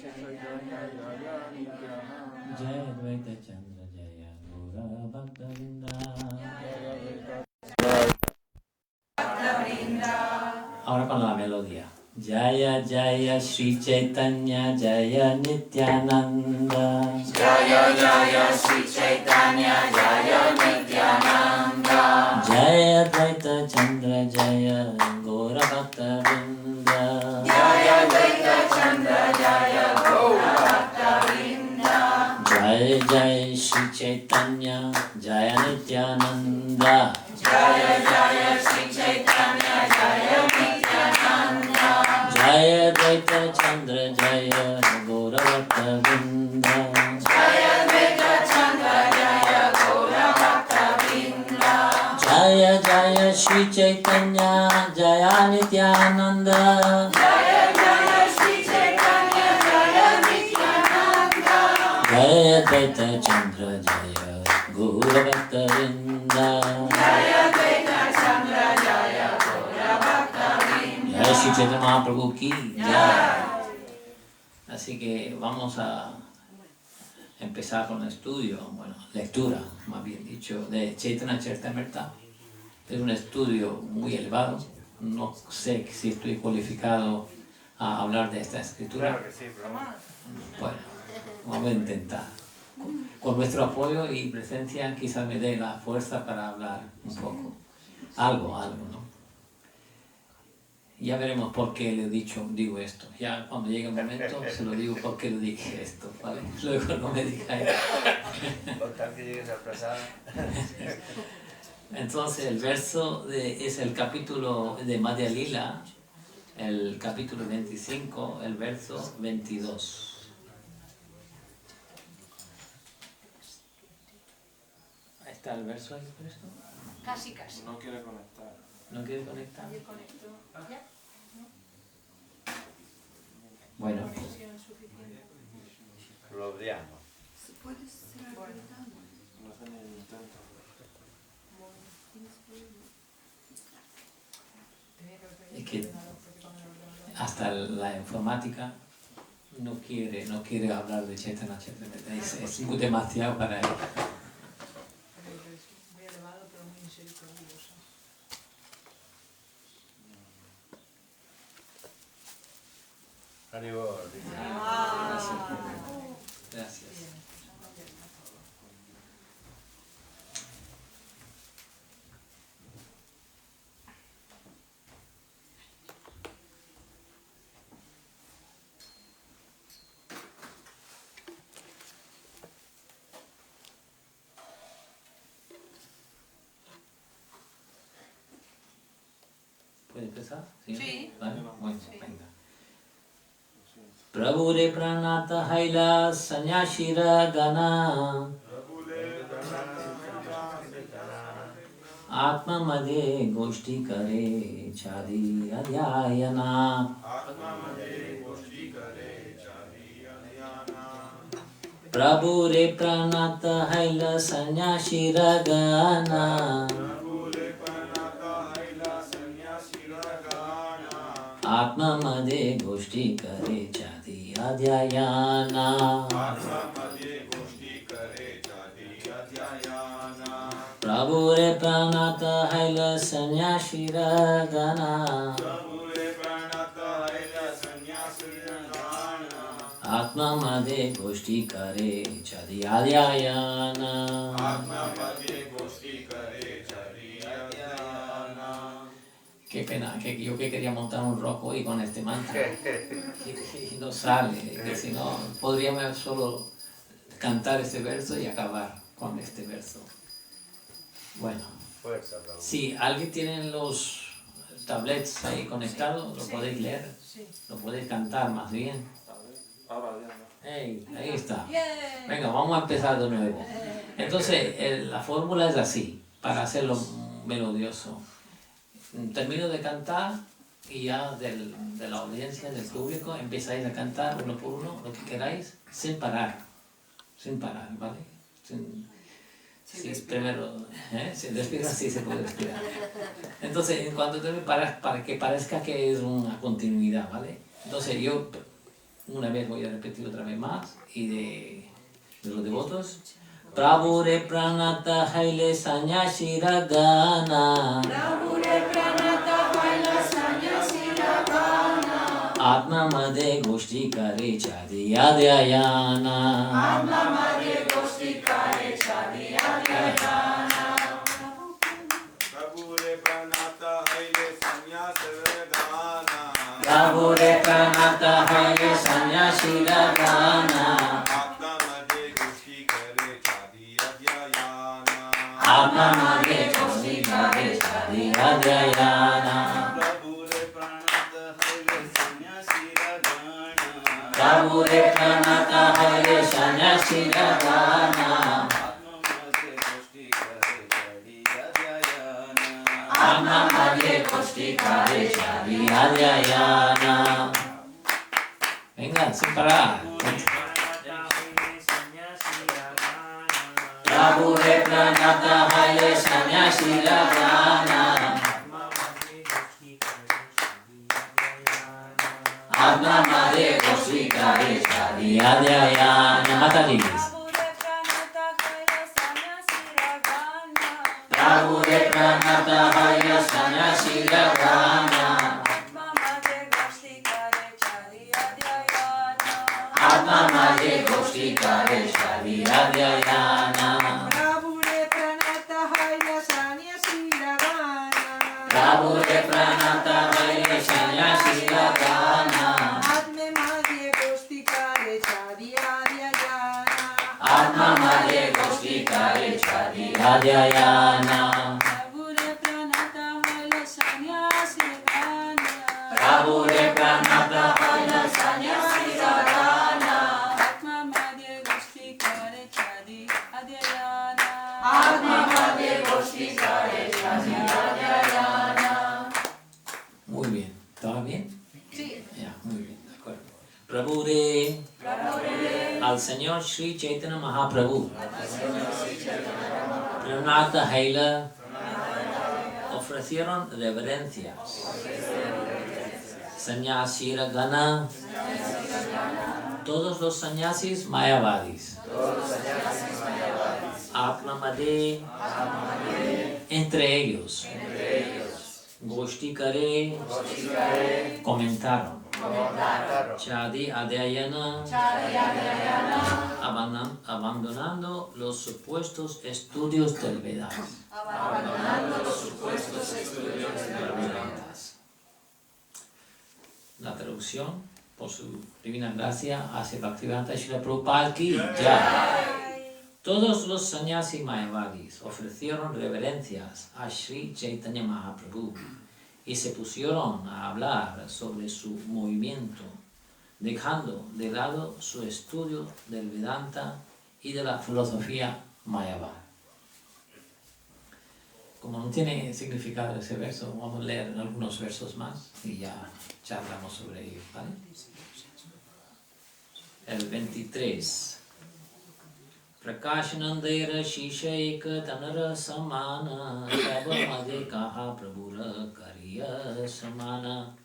Jai Advaita Chandra Jaya Gaura Bhakta Vrinda. Ahora con la melodía. Jaya Jaya Sri Chaitanya Jaya Nityananda. Jaya Jaya Sri Chaitanya Jaya Nityananda. Jaya Advaita Chandra Jaya Gaura Bhakta Vrinda. Jaya Advaita Chandra Jaya Gaura Bhakta Vrinda. Jaya Jaya Sri Chaitanya Jaya Nityananda. Jaya Jaya Sri Chaitanya Jaya Nityananda. Jaya Advaita Chandra Jaya Gaura Bhakta Vrinda. Jaya Advaita Chandra Jaya Gaura Bhakta Vrinda. Jaya Jaya Sri Chaitanya Jaya Nityananda. Jaya Jaya Sri Chaitanya Jaya Nityananda. Jaya Advaita Chandra Jaya Gaura Bhakta Vrinda. Jaya Advaita Chandra Jaya Gaura Bhakta Vrinda. Jai Sri Chaitanya Mahaprabhu ki jai. Así que vamos a empezar con el estudio, bueno, lectura, más bien dicho, de Chaitanya Charitamrita. Es un estudio muy elevado. No sé si estoy cualificado a hablar de esta escritura. Claro que sí, pero Bueno, vamos a intentar. Con nuestro apoyo y presencia quizás me dé la fuerza para hablar un poco. Algo, ¿no? Ya veremos por qué le digo esto. Ya cuando llegue el momento se lo digo por qué le dije esto, ¿vale? Luego no me digáis. por tal que llegues atrasada. Entonces el verso es el capítulo de Madhya Lila, el capítulo 25, el verso 22. Ahí está el verso ahí puesto. Casi, casi. No quiere conectar. ¿No quiere conectar? Yo conecto. ¿Ya? Bueno, Conexión suficiente. Lo odiamos. Puedes ser habilitado. No hace ni el intento. es que hasta la informática no quiere hablar de Chaitanya Charitamrita. Es muy demasiado para él. Muy elevado, pero muy misericordioso. Haribol. Gracias. ¿Puede empezar? Sí. ¿Vale? Bueno, Sí. venga. Prabhure pranata haila sanyashira gana Atma madhe goshti kare chadi adhyayana Prabhure pranata haila sanyashira gana Atma madhe goshti kare chadi adhyayana Prabhure pranata haila sanyashira gana Atma madhe goshti kare chadi adhyayana Qué pena, que yo que quería montar un rock hoy con este mantra y no sale, que si no podríamos solo cantar ese verso y acabar con este verso. Bueno, Fuerza, Raúl. si alguien tiene los tablets ahí conectados, lo Sí. podéis leer, Sí. lo podéis cantar más bien. Ahora ya no. Hey, ahí está. Yeah. Venga, vamos a empezar de nuevo. Entonces, la fórmula es así, para hacerlo melodioso. Termino de cantar y ya de la audiencia, del público, empezáis a cantar uno por uno, lo que queráis, sin parar, ¿vale? Sí, primero, sin respirar, sí se puede respirar. Entonces, en cuanto termine, para que parezca que es una continuidad, ¿vale? Entonces yo una vez voy a repetir otra vez más, y de los devotos. Prabhure pranata haile sannyasi ragana. Prabhure pranata haila sannyasi ragana. Atma madhe goshti kare chadi yadhyayana. Atma madhe goshti kare chadi yadhyayana. Prabhure pranata haile sannyasi ragana. Prabhure pranata haile sannyasi ragana. Atma madhe goshti kare chadi yadhyayana. Atma madhe goshti kare chadi yadhyayana. Prabhure pranata haile sannyasi ragana. Prabhure pranata haile sannyasi ragana. Atma madhe goshti kare chadi yadhyayana. Venga, sin parar. Prabhure pranata haile sannyasi ragana. Atma madhe goshti kare chadi yadhyayana. Mataji please. Prabhure pranata haile sannyasi ragana. Atma madhe goshti kare chadi yadhyayana. Prabhure pranata haila sannyasi ragana. Prabhure pranata haile sannyasi ragana. Atma madhe goshti kare chadi yadhyayana. Atma madhe goshti kare chadi yadhyayana. Prabhure pranata haila sannyasi ragana. Prabhure pranata haile Sannyasi ragana. Atma madhe goshti kare chadi yadhyayana. Atma madhe goshti kare chadi yadhyayana. Muy bien, ¿estaba bien? Sí. Ya, muy bien, de acuerdo. Prabhure al Señor Sri Chaitanya Mahaprabhu. Pranata Haila ofrecieron reverencias. Sannyasi Ragana, todos los sannyasis mayavadis. Atma Madhe, entre ellos. Goshti Kare, comentaron. Chadi Adhyayana, abandonando los supuestos estudios del Vedas. La traducción, por su divina gracia, hace Bhaktivedanta Srila Prabhupada ki jai. Todos los sannyasi mayavadis ofrecieron reverencias a Sri Chaitanya Mahaprabhu y se pusieron a hablar sobre su movimiento, dejando de lado su estudio del Vedanta y de la filosofía mayavada. Como no tiene significado ese verso, vamos a leer algunos versos más y ya charlamos sobre ello, ¿vale? El 23. Prakashanandera Shishaika Tanara Samana Sabamade Kaha Prabhura Kariya Samana.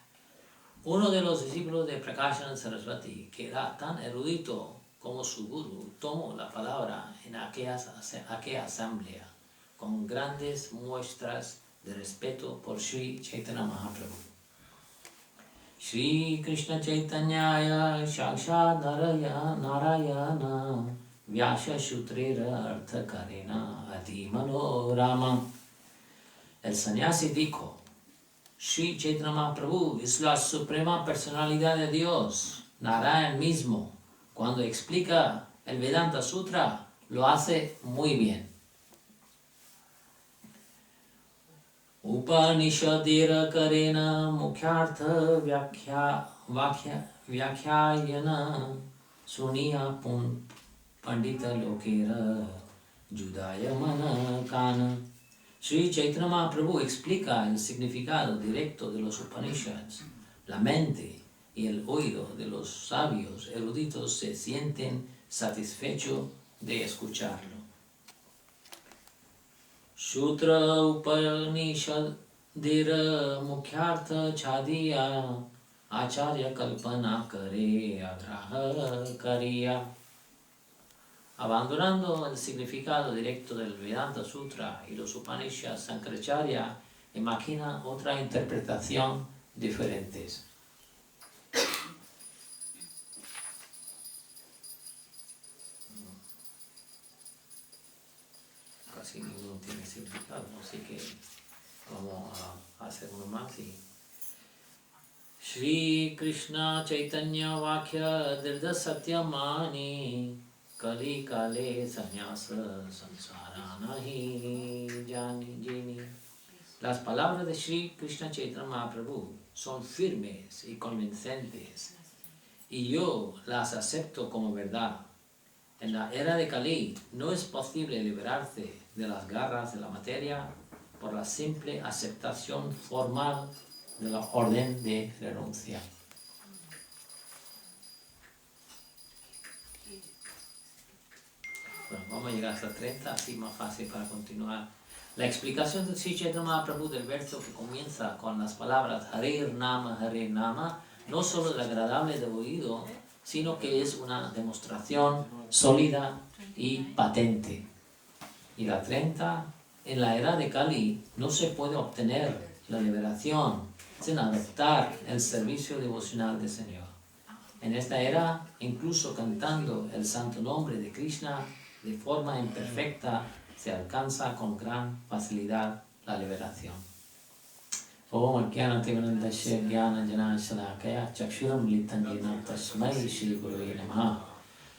Uno de los discípulos de Prakashananda Sarasvati, que era tan erudito como su guru, tomó la palabra en aquella asamblea con grandes muestras de respeto por Sri Chaitanya Mahaprabhu. Sri Krishna Chaitanyaya Shakshat Narayana Vyasa Shutrera Arthakarena Adi Manorama. El sannyasi dijo: Sri Chaitanya Mahaprabhu es la suprema personalidad de Dios, Narayan mismo. Cuando explica el Vedanta Sutra, lo hace muy bien. Upanishadira Karena Mukhyartha Vyakhyayana Suniya Pandita Lokera Judaya Manakana. Sri Chaitanya Mahaprabhu explica el significado directo de los Upanishads. La mente y el oído de los sabios eruditos se sienten satisfechos de escucharlo. Sutra Upanishadira Mukhyartha Chadiya Acharya Kalpana Kare Agraha Kariya. Abandonando el significado directo del Vedanta Sutra y los Upanishads, Sankaracharya imagina otra interpretación diferentes. Casi ninguno tiene significado, así que vamos a hacer uno más. Shri Krishna Chaitanya Vakya Dirda Satyamani Kali Kale Sanyasa Sansara Nahi Jini. Las palabras de Shri Krishna Chaitanya Mahaprabhu son firmes y convincentes y yo las acepto como verdad. En la era de Kali no es posible liberarse de las garras de la materia por la simple aceptación formal de la orden de renuncia. Bueno, vamos a llegar hasta 30, así más fácil para continuar. La explicación de Sri Chaitanya Mahaprabhu del verso que comienza con las palabras Hare Nama, no solo es agradable de oído, sino que es una demostración sólida y patente. Y la 30, en la era de Kali no se puede obtener la liberación sin adoptar el servicio devocional del Señor. En esta era, incluso cantando el santo nombre de Krishna de forma imperfecta, se alcanza con gran facilidad la liberación. Om Jnana Tivanandasya Jnana Jana Shalakaya Chakshuram Litanjina Tasmai Shri Gurave Namaha.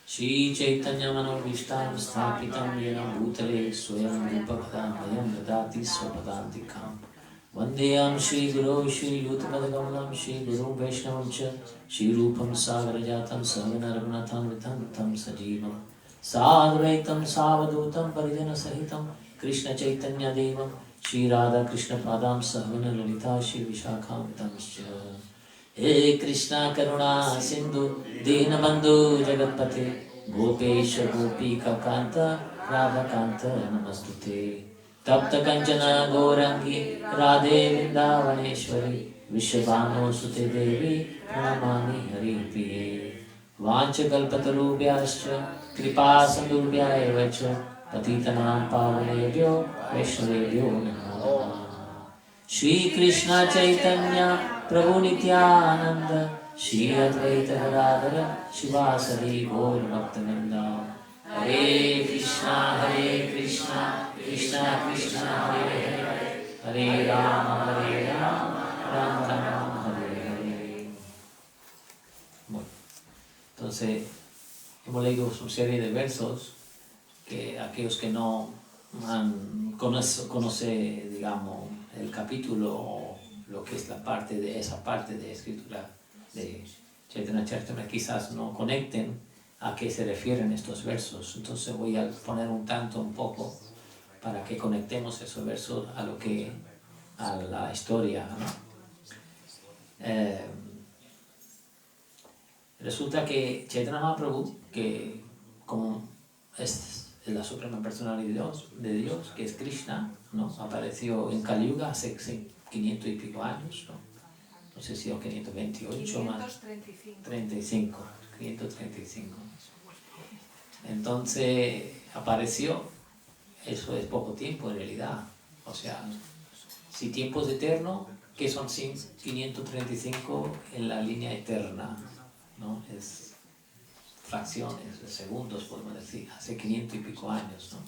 Shri Chaitanya Manovishtam Sthapitam Yena Bhutale Swayam Rupakadam Mayam Dadati Swapadantikam. Vandeyam Shri Guru Shri Yutpadagamanam Shri Guru Vaishnavam Cha Shri Rupam Sagarajatam Savana Raghunatham Vitantam Sajivam Sadvaitam Savadutam Parijana Sahitam Krishna Chaitanya Devam Shri Radha Krishna Padam Sahvana Lalita Shri Vishakham Vitamscha. He Krishna Karuna Sindhu Dinabandhu Jagatpate Gopesha Gopika Kanta Radha Kanta Namastute. Tapta Kanchana Gaurangi Radhe Vrindavaneshwari Vishabhanu Sute Devi Pranamami Hari Priye. Vancha Kalpatarubhyascha Kripa Sandurvya Evacha Patitanam Pavanebhyo Vaishnavebhyo Namo Namaha. Shri Krishna Chaitanya Prabhu Nityananda Shri Advaita Gadadhara Shivasari Gaur Bhaktavinda. Hare Krishna Krishna Krishna Hare Hare Hare Rama Rama Rama Hare Hare. Bueno, entonces hemos leído una serie de versos que aquellos que no conoce, digamos, el capítulo o lo que es la parte de esa parte de escritura de Chaitanya Charitamrita quizás no conecten a qué se refieren estos versos. Entonces voy a poner un poco para que conectemos esos versos a la historia, ¿no? Resulta que Chaitanya Mahaprabhu, que como es la suprema personalidad de Dios, que es Krishna, ¿no? Apareció en Kali Yuga hace 500 y pico años, ¿no? No sé si o 528 más 535. Entonces apareció, eso es poco tiempo en realidad. O sea, si tiempo es eterno, ¿qué son 535 en la línea eterna? ¿No? Es fracciones, segundos podemos decir, hace 500 y pico años, ¿no?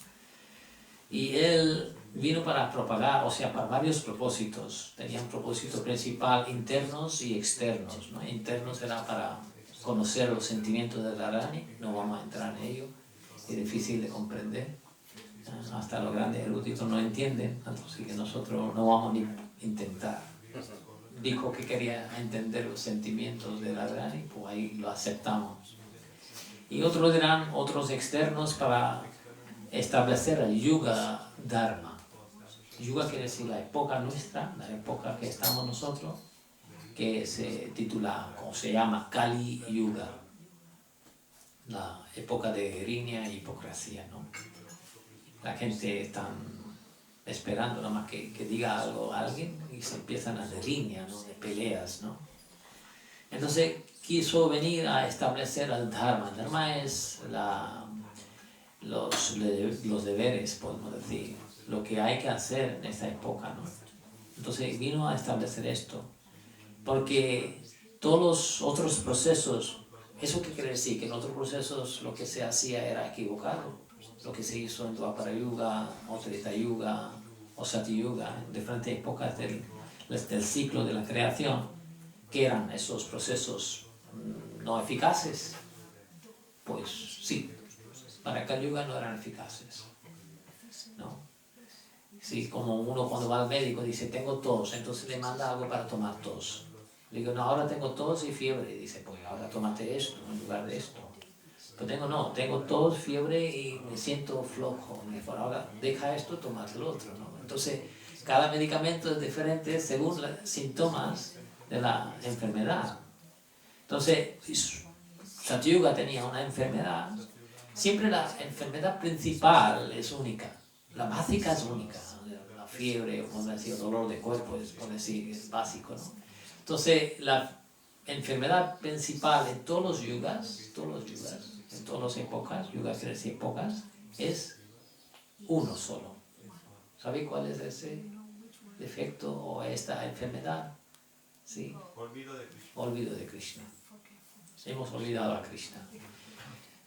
Y él vino para propagar, o sea, para varios propósitos. Tenía un propósito principal internos y externos, ¿no? Internos era para conocer los sentimientos de Radharani, no vamos a entrar en ello, es difícil de comprender, hasta los grandes eruditos no entienden, así que nosotros no vamos ni a intentar. Dijo que quería entender los sentimientos de Radharani, pues ahí lo aceptamos. Y otros eran otros externos para establecer el Yuga Dharma. Yuga quiere decir la época nuestra, la época que estamos nosotros, que se titula, o se llama Kali Yuga, la época de riña y hipocresía, ¿no? La gente está esperando nada más que diga algo a alguien y se empiezan a de riña, ¿no? De peleas, ¿no? Entonces quiso venir a establecer el Dharma. El Dharma es los deberes, podemos decir, lo que hay que hacer en esta época, ¿no? Entonces vino a establecer esto, porque todos los otros procesos, ¿eso qué quiere decir? Que en otros procesos lo que se hacía era equivocado. Lo que se hizo en Dvapara Yuga, o Treta Yuga, o Sati Yuga, en diferentes épocas del ciclo de la creación, que eran esos procesos no eficaces. Pues sí, para Kali Yuga no eran eficaces, ¿no? Sí, como uno cuando va al médico dice, tengo tos, entonces le manda algo para tomar tos. Le digo, no, ahora tengo tos y fiebre. Y dice, pues ahora tómate esto en lugar de esto. Pues tengo tos, fiebre y me siento flojo. Y por ahora deja esto, tómate lo otro, ¿no? Entonces, cada medicamento es diferente según los síntomas de la enfermedad. Entonces, Satyuga tenía una enfermedad. Siempre la enfermedad principal es única. La básica es única. La fiebre, o decir, dolor de cuerpo, por decir, es básico, ¿no? Entonces, la enfermedad principal en todos los yugas, en todas las épocas, yugas quiere decir épocas, es uno solo. ¿Sabe cuál es ese defecto o esta enfermedad? Sí. Olvido de Krishna. Hemos olvidado a Krishna.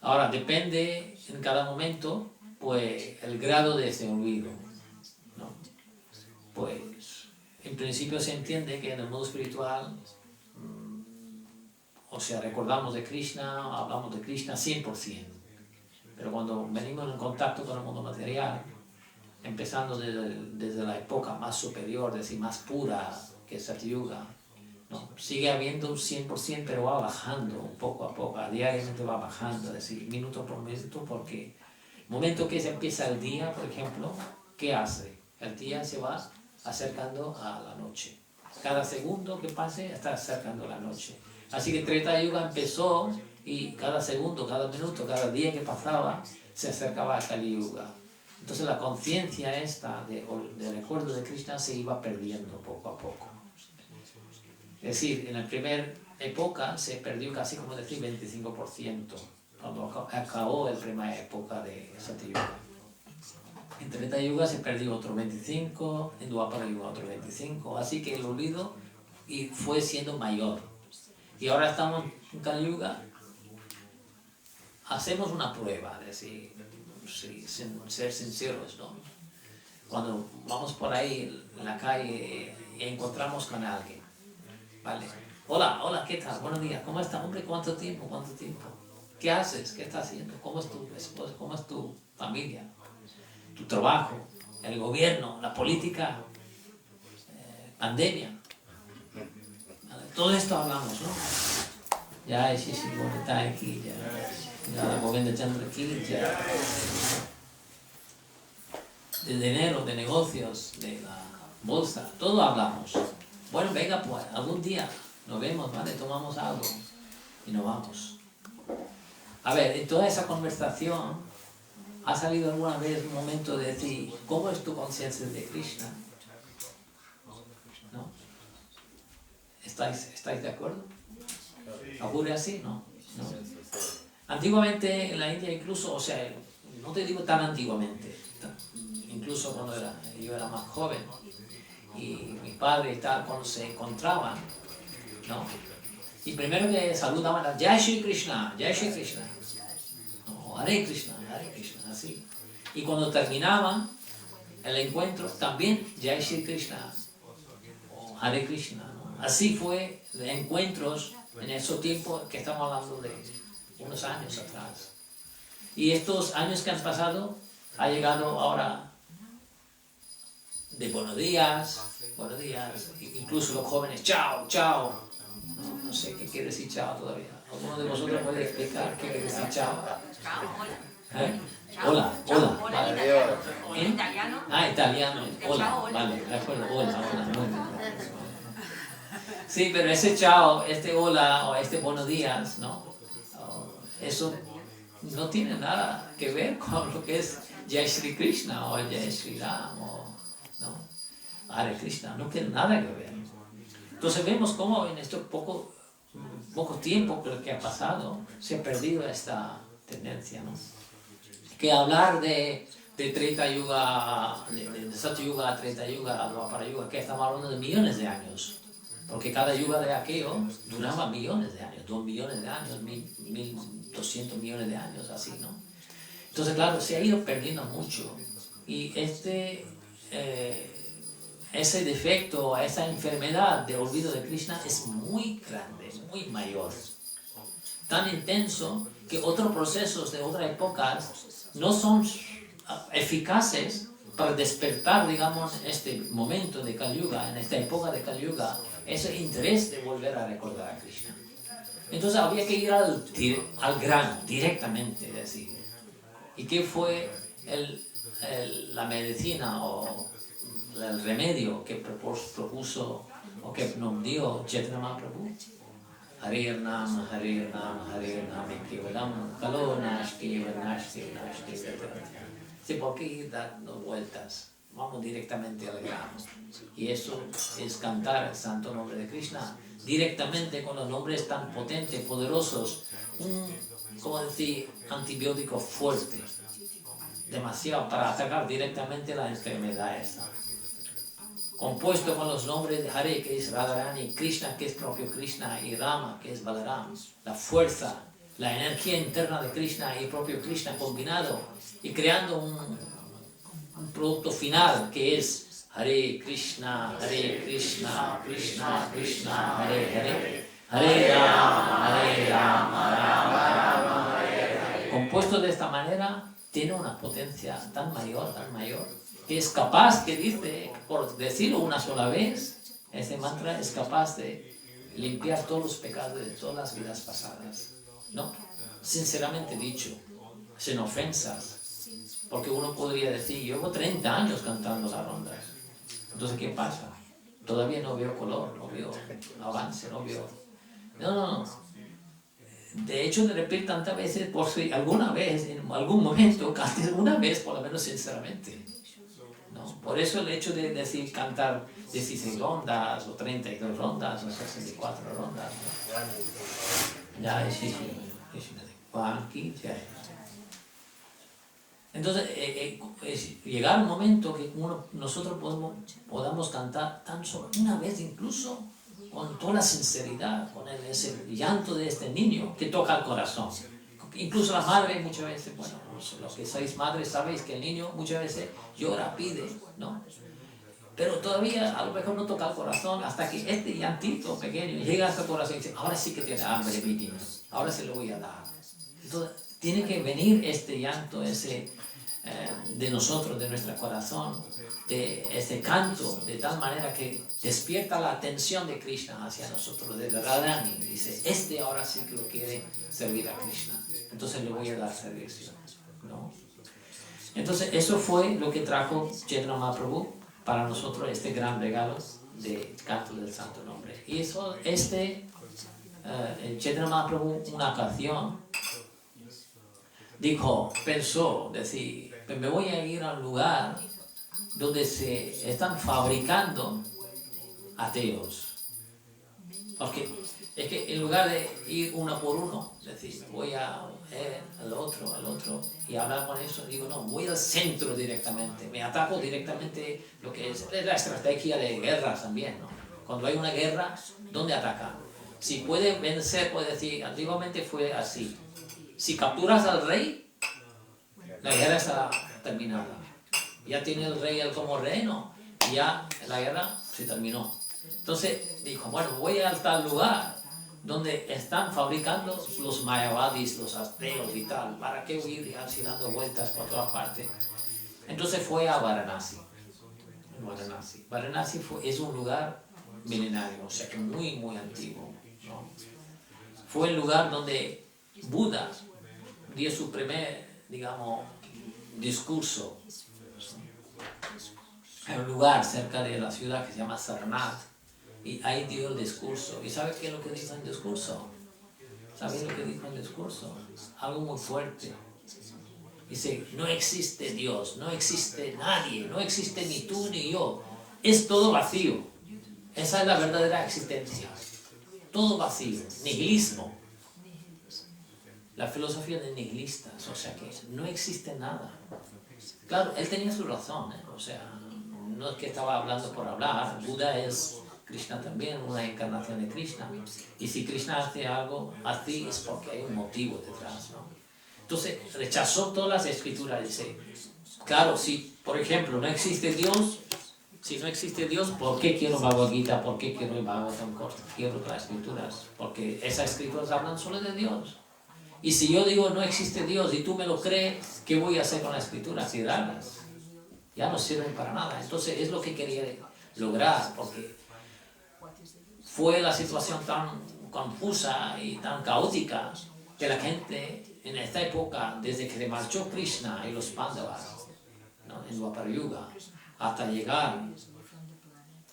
Ahora, depende en cada momento, pues, el grado de ese olvido, ¿no? Pues, en principio se entiende que en el mundo espiritual, o sea, recordamos de Krishna, hablamos de Krishna 100%. Pero cuando venimos en contacto con el mundo material, empezando desde la época más superior, es decir, más pura, que es Satyuga, ¿no? Sigue habiendo un 100%, pero va bajando poco a poco, diariamente va bajando, es decir, minuto por minuto, porque el momento que se empieza el día, por ejemplo, ¿qué hace? El día se va acercando a la noche. Cada segundo que pase está acercando a la noche. Así que Treta Yuga empezó y cada segundo, cada minuto, cada día que pasaba se acercaba a Kali Yuga. Entonces la conciencia esta de recuerdo de Krishna se iba perdiendo poco a poco. Es decir, en la primera época se perdió casi, como decir, 25%, cuando acabó la primera época de Satyuga. En Treta Yuga se perdió otro 25%, en Dvapara Yuga otro 25%, así que el olvido fue siendo mayor. Y ahora estamos en Kali Yuga, hacemos una prueba, es decir, sin ser sinceros, ¿no? Cuando vamos por ahí en la calle y encontramos con alguien, ¿vale? Hola, ¿qué tal? Buenos días, ¿cómo estás? Hombre, ¿cuánto tiempo? ¿Qué haces? ¿Qué estás haciendo? ¿Cómo es tu esposa? ¿Cómo es tu familia? ¿Tu trabajo? ¿El gobierno? ¿La política? ¿Pandemia? Todo esto hablamos, ¿no? Ya es está aquí, ya la Govinda Chandra aquí, ya de dinero, de negocios, de la bolsa, todo hablamos. Bueno, venga pues, algún día nos vemos, ¿vale? Tomamos algo y nos vamos. A ver, en toda esa conversación, ¿ha salido alguna vez un momento de decir, ¿cómo es tu conciencia de Krishna? ¿No? ¿Estáis de acuerdo? ¿Ocurre así? ¿No? Antiguamente en la India incluso, o sea, no te digo tan antiguamente, incluso cuando yo era más joven y mi padre y tal, cuando se encontraban, ¿no? Y primero que saludaban a Jai Shri Krishna, no, Hare Krishna, así. Y cuando terminaban el encuentro, también Jai Shri Krishna, o Hare Krishna, ¿no? Así fue de encuentros en esos tiempos que estamos hablando de unos años atrás. Y estos años que han pasado, ha llegado ahora de buenos días, incluso los jóvenes, chao. No sé qué quiere decir chao todavía. ¿Alguno de vosotros puede explicar qué quiere decir chao? ¿Eh? Hola. ¿En italiano? Italiano. Hola, vale, de acuerdo, hola. Sí, pero ese chao, este hola o este buenos días, ¿no? Eso no tiene nada que ver con lo que es Jai Shri Krishna o Jai Shri Ram o ¿no? Hare Krishna, no tiene nada que ver. Entonces vemos cómo en estos pocos poco tiempo que ha pasado, se ha perdido esta tendencia, ¿no? Que hablar de Treta Yuga, de Satya Yuga a Treta Yuga a Dwapara Yuga, que estamos hablando de millones de años, porque cada yuga de aquello duraba millones de años, 2 millones de años, 1.200 millones de años, así, ¿no? Entonces, claro, se ha ido perdiendo mucho, y ese defecto, esa enfermedad de olvido de Krishna es muy grande, muy mayor, tan intenso que otros procesos de otras épocas no son eficaces para despertar, digamos, en este momento de Kali Yuga, en esta época de Kali Yuga, ese interés de volver a recordar a Krishna. Entonces había que ir al grano, directamente, decir. ¿Y qué fue la medicina o el remedio que propuso o que nos dio Chaitanya Mahaprabhu? Hare Nam, Hare Nam, Hare Nam, Kevalam, Kalo Nashti, Nashti, Nashti. Sí, ¿por qué ir dando vueltas? Vamos directamente al grano. Y eso es cantar el santo nombre de Krishna directamente con los nombres tan potentes, poderosos. Como decir, antibiótico fuerte. Demasiado para atacar directamente la enfermedad esa. Compuesto con los nombres de Hare, que es Radharani, Krishna, que es propio Krishna, y Rama, que es Balaram. La fuerza, la energía interna de Krishna y propio Krishna combinado y creando un producto final que es Hare Krishna, Krishna Krishna, Hare Hare, Hare Rama, Rama Hare. Compuesto de esta manera, tiene una potencia tan mayor, que es capaz, que dice, por decirlo una sola vez, ese mantra es capaz de limpiar todos los pecados de todas las vidas pasadas. ¿No? Sinceramente dicho, sin ofensas. Porque uno podría decir, yo llevo 30 años cantando las rondas. Entonces, ¿qué pasa? Todavía no veo color, no veo avance, no veo... No. De hecho, de repente tantas veces, por si alguna vez, en algún momento, cantes una vez, por lo menos sinceramente. ¿No? Por eso el hecho de decir cantar 16 rondas, o 32 rondas, o 64 rondas, ¿no? Ya, sí. Entonces, llegar un momento que nosotros podamos cantar tan solo una vez, incluso con toda la sinceridad, con ese llanto de este niño que toca el corazón. Incluso la madre muchas veces, bueno, los que sois madres sabéis que el niño muchas veces llora, pide, ¿no? Pero todavía a lo mejor no toca el corazón hasta que este llantito pequeño llega hasta el corazón y dice, ahora sí que tiene hambre mi niño, ahora se lo voy a dar. Entonces, tiene que venir este llanto, de nosotros, de nuestro corazón, de ese canto, de tal manera que despierta la atención de Krishna hacia nosotros, de Radharani. Dice, ahora sí que lo quiere servir a Krishna, entonces le voy a dar servicio, ¿no? Entonces, eso fue lo que trajo Chaitanya Mahaprabhu para nosotros, este gran regalo de canto del santo nombre. Y eso, Chaitanya Mahaprabhu, una ocasión, pensó, decir, me voy a ir a un lugar donde se están fabricando ateos. Porque es que en lugar de ir uno por uno, decir, voy al otro y hablar con eso, digo, no, voy al centro directamente, me ataco directamente, lo que es la estrategia de guerra también, ¿no? Cuando hay una guerra, ¿dónde atacan? Si puede vencer, puede decir, antiguamente fue así, si capturas al rey, la guerra está terminada. Ya tiene el rey como reino, y ya la guerra se terminó. Entonces dijo, bueno, voy a tal lugar donde están fabricando los mayavadis, los ateos y tal. ¿Para qué huir así dando vueltas por todas partes? Entonces fue a Varanasi. Varanasi es un lugar milenario, o sea que muy, muy antiguo, ¿no? Fue el lugar donde Buda dio su primer, digamos, discurso. Hay un lugar cerca de la ciudad que se llama Sarnath, y ahí dio el discurso. ¿Y sabe qué es lo que dijo en el discurso? ¿Sabe lo que dijo en el discurso? Algo muy fuerte. Dice, no existe Dios, no existe nadie, no existe ni tú ni yo. Es todo vacío. Esa es la verdadera existencia. todo vacío, nihilismo. La filosofía de nihilistas, o sea que no existe nada. Claro, él tenía su razón, o sea, no es que estaba hablando por hablar. Buda es Krishna también, una encarnación de Krishna. Y si Krishna hace algo así es porque hay un motivo detrás, ¿no? Entonces rechazó todas las escrituras. Dice, claro, si por ejemplo no existe Dios, si no existe Dios, ¿por qué quiero Bhagavad Gita? ¿Por qué quiero el Bhagavatam? Quiero las escrituras. Porque esas escrituras hablan solo de Dios. Y si yo digo no existe Dios y tú me lo crees, ¿qué voy a hacer con las escrituras? Tirarlas. Ya no sirven para nada. Entonces es lo que quería lograr, porque fue la situación tan confusa y tan caótica que la gente en esta época, desde que se marchó Krishna y los Pandavas, ¿no?, en Dwapara Yuga, hasta llegar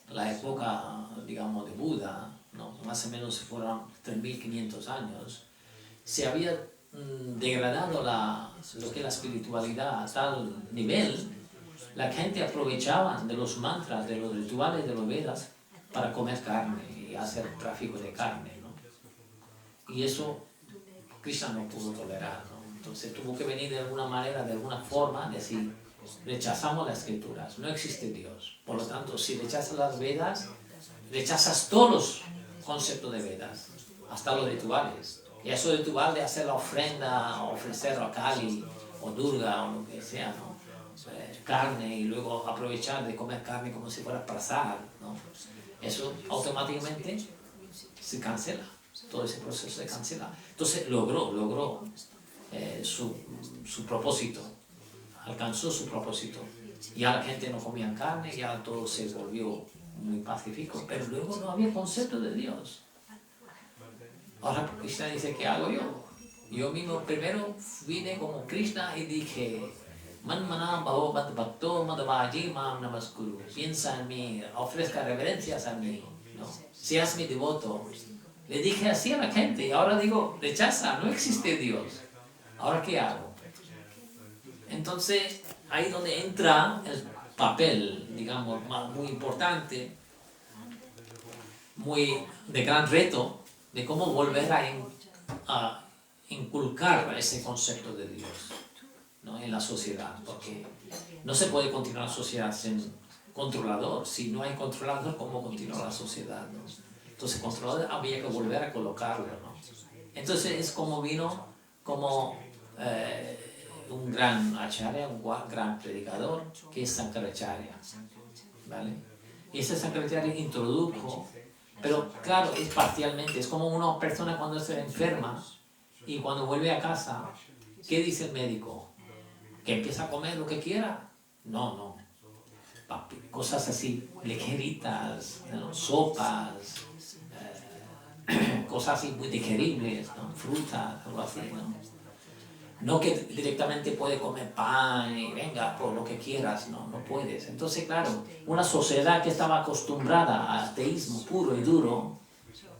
a la época, digamos, de Buda, ¿no?, más o menos fueron 3.500 años, se había degradado lo que es la espiritualidad a tal nivel. La gente aprovechaba de los mantras, de los rituales de los Vedas para comer carne y hacer tráfico de carne, ¿no? Y eso Krishna no pudo tolerar, ¿no? Entonces tuvo que venir de alguna manera, de alguna forma, decir, rechazamos las escrituras, no existe Dios. Por lo tanto, si rechazas las Vedas, rechazas todos los conceptos de Vedas, hasta los rituales. Y eso ritual de hacer la ofrenda, ofrecer a Kali o Durga o lo que sea, ¿no?, carne y luego aprovechar de comer carne como si fuera prasad, ¿no?, eso automáticamente se cancela, todo ese proceso se cancela. Entonces logró su propósito, alcanzó su propósito. Ya la gente no comía carne, ya todo se volvió muy pacífico, pero luego no había concepto de Dios. Ahora Krishna dice, ¿qué hago yo? Yo mismo primero vine como Krishna y dije, Man manam bhavo bhakto madhavaji mam namaskuru. Piensa en mí, ofrezca reverencias a mí, ¿no?, seas mi devoto. Le dije así a la gente y ahora digo, rechaza, no existe Dios. ¿Ahora qué hago? Entonces, ahí donde entra el papel, digamos, muy importante, muy de gran reto, de cómo volver a inculcar ese concepto de Dios, ¿no?, en la sociedad, porque no se puede continuar la sociedad sin controlador. Si no hay controlador, ¿cómo continúa la sociedad, no? Entonces, controlador había que volver a colocarlo, ¿no? Entonces es como vino como un gran acharya, un gran predicador, que es Sankaracharya, ¿vale? Y ese Sankaracharya introdujo, pero claro, es parcialmente, es como una persona cuando se enferma y cuando vuelve a casa, ¿qué dice el médico? ¿Que empieza a comer lo que quiera? No. Cosas así, ligeritas, ¿no?, sopas, cosas así muy digeribles, ¿no?, frutas, algo así, ¿no? No que directamente puede comer pan y venga, por lo que quieras, no puedes. Entonces, claro, una sociedad que estaba acostumbrada a ateísmo puro y duro,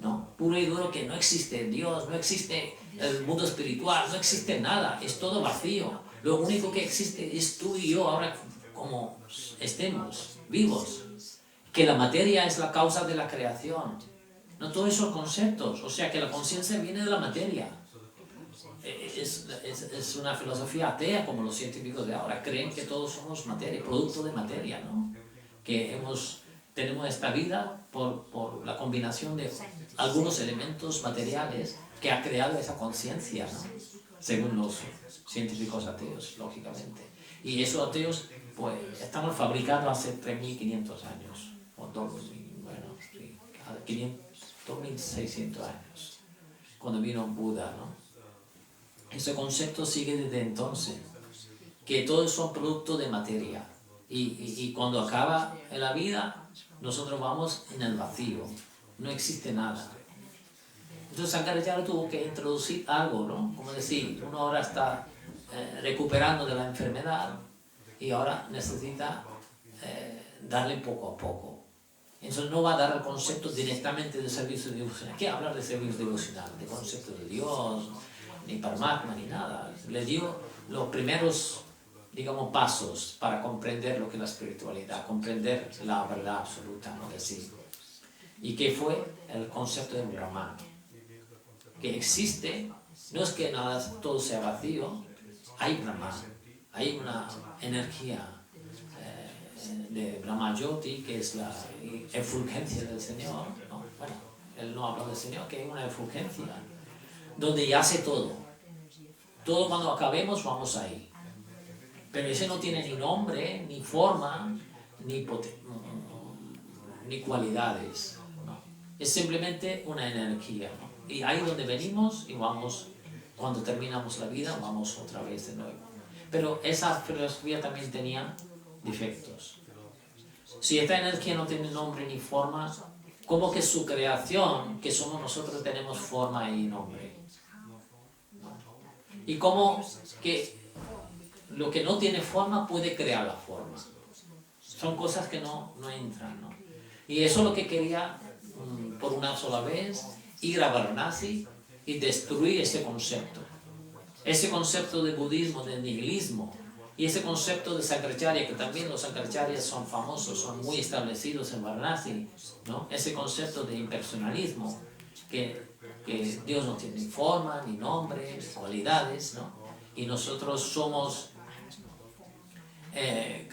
¿no?, puro y duro, que no existe Dios, no existe el mundo espiritual, no existe nada, es todo vacío. Lo único que existe es tú y yo ahora como estemos vivos, que la materia es la causa de la creación, no todos esos conceptos, o sea que la conciencia viene de la materia. Es una filosofía atea, como los científicos de ahora creen que todos somos materia, producto de materia, ¿no?, que tenemos esta vida por la combinación de algunos elementos materiales que ha creado esa conciencia, ¿no?, según los científicos ateos, lógicamente. Y esos ateos, pues, estamos fabricados hace 3.500 años, o 2.600 años, cuando vino Buda, ¿no? Ese concepto sigue desde entonces, que todos son productos de materia. Y cuando acaba la vida, nosotros vamos en el vacío, no existe nada. Entonces Sankaracharya tuvo que introducir algo, ¿no? Como decir, uno ahora está recuperando de la enfermedad y ahora necesita darle poco a poco. Entonces no va a dar el concepto directamente de servicio devocional. ¿Qué hablar de servicio devocional? De concepto de Dios, ni Paramatma, ni nada. Le dio los primeros, digamos, pasos para comprender lo que es la espiritualidad, comprender la verdad absoluta, ¿no? Decir. ¿Y qué fue el concepto de Brahman? Que existe, no es que nada, todo sea vacío, hay Brahman, hay una energía de Brahmayoti, que es la efulgencia del Señor, ¿no? Bueno, él no habla del Señor, que hay una efulgencia, donde yace todo. Todo cuando acabemos vamos ahí. Pero ese no tiene ni nombre, ni forma, ni cualidades, ¿no? Es simplemente una energía, ¿no? Y ahí donde venimos y vamos, cuando terminamos la vida, vamos otra vez de nuevo. Pero esa filosofía también tenía defectos. Si esta energía no tiene nombre ni forma, ¿cómo que su creación, que somos nosotros, tenemos forma y nombre? ¿Y cómo que lo que no tiene forma puede crear la forma? Son cosas que no entran, ¿no? Y eso es lo que quería, por una sola vez, ir a Varanasi y destruir ese concepto. Ese concepto de budismo, de nihilismo, y ese concepto de Sankaracharya, que también los Sankaracharya son famosos, son muy establecidos en Varanasi, ¿no? Ese concepto de impersonalismo, que Dios no tiene ni forma, ni nombre, ni cualidades, ¿no? Y nosotros somos,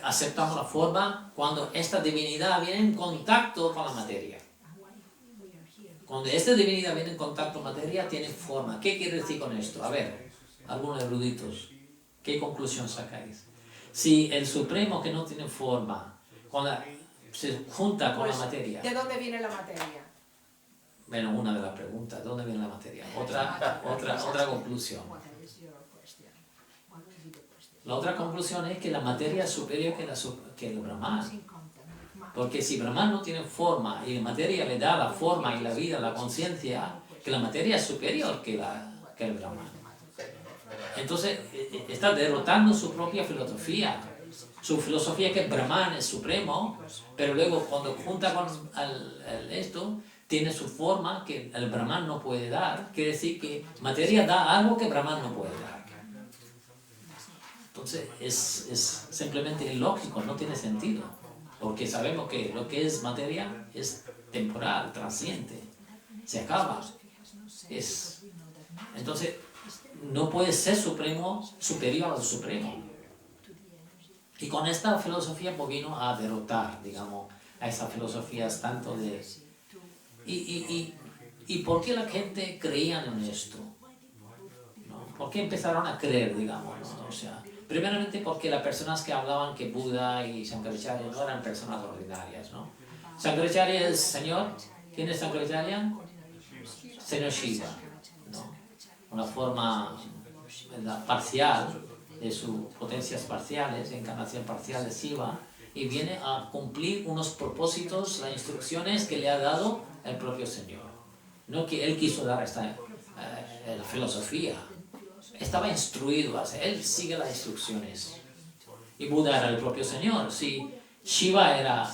aceptamos la forma cuando esta divinidad viene en contacto con la materia. Cuando esta divinidad viene en contacto con la materia, tiene forma. ¿Qué quiere decir con esto? A ver, algunos eruditos, ¿qué conclusión sacáis? Si el Supremo, que no tiene forma, cuando se junta con la materia... ¿De dónde viene la materia? Bueno, una de las preguntas, ¿de dónde viene la materia? Otra conclusión. La otra conclusión es que la materia es superior que el Brahman. Porque si Brahman no tiene forma y la materia le da la forma y la vida, la conciencia, que la materia es superior que el Brahman. Entonces está derrotando su propia filosofía. Su filosofía que Brahman es supremo, pero luego cuando junta con esto, tiene su forma que el Brahman no puede dar. Quiere decir que materia da algo que Brahman no puede dar. Entonces es simplemente ilógico, no tiene sentido. Porque sabemos que lo que es materia es temporal, trasciende, se acaba. Entonces no puede ser supremo superior al supremo. Y con esta filosofía pues vino a derrotar, digamos, a esas filosofías tanto de... ¿Y por qué la gente creía en esto? ¿No? ¿Por qué empezaron a creer, digamos? ¿No? O sea, primeramente porque las personas que hablaban que Buda y Sankaracharya no eran personas ordinarias, ¿no? Sankaracharya es Señor. ¿Quién es Sankaracharya? Señor Shiva, ¿no? Una forma parcial de sus potencias parciales, encarnación parcial de Shiva, y viene a cumplir unos propósitos, las instrucciones que le ha dado el propio Señor. No que él quiso dar esta filosofía, estaba instruido, él sigue las instrucciones. Y Buda era el propio Señor. Si Shiva era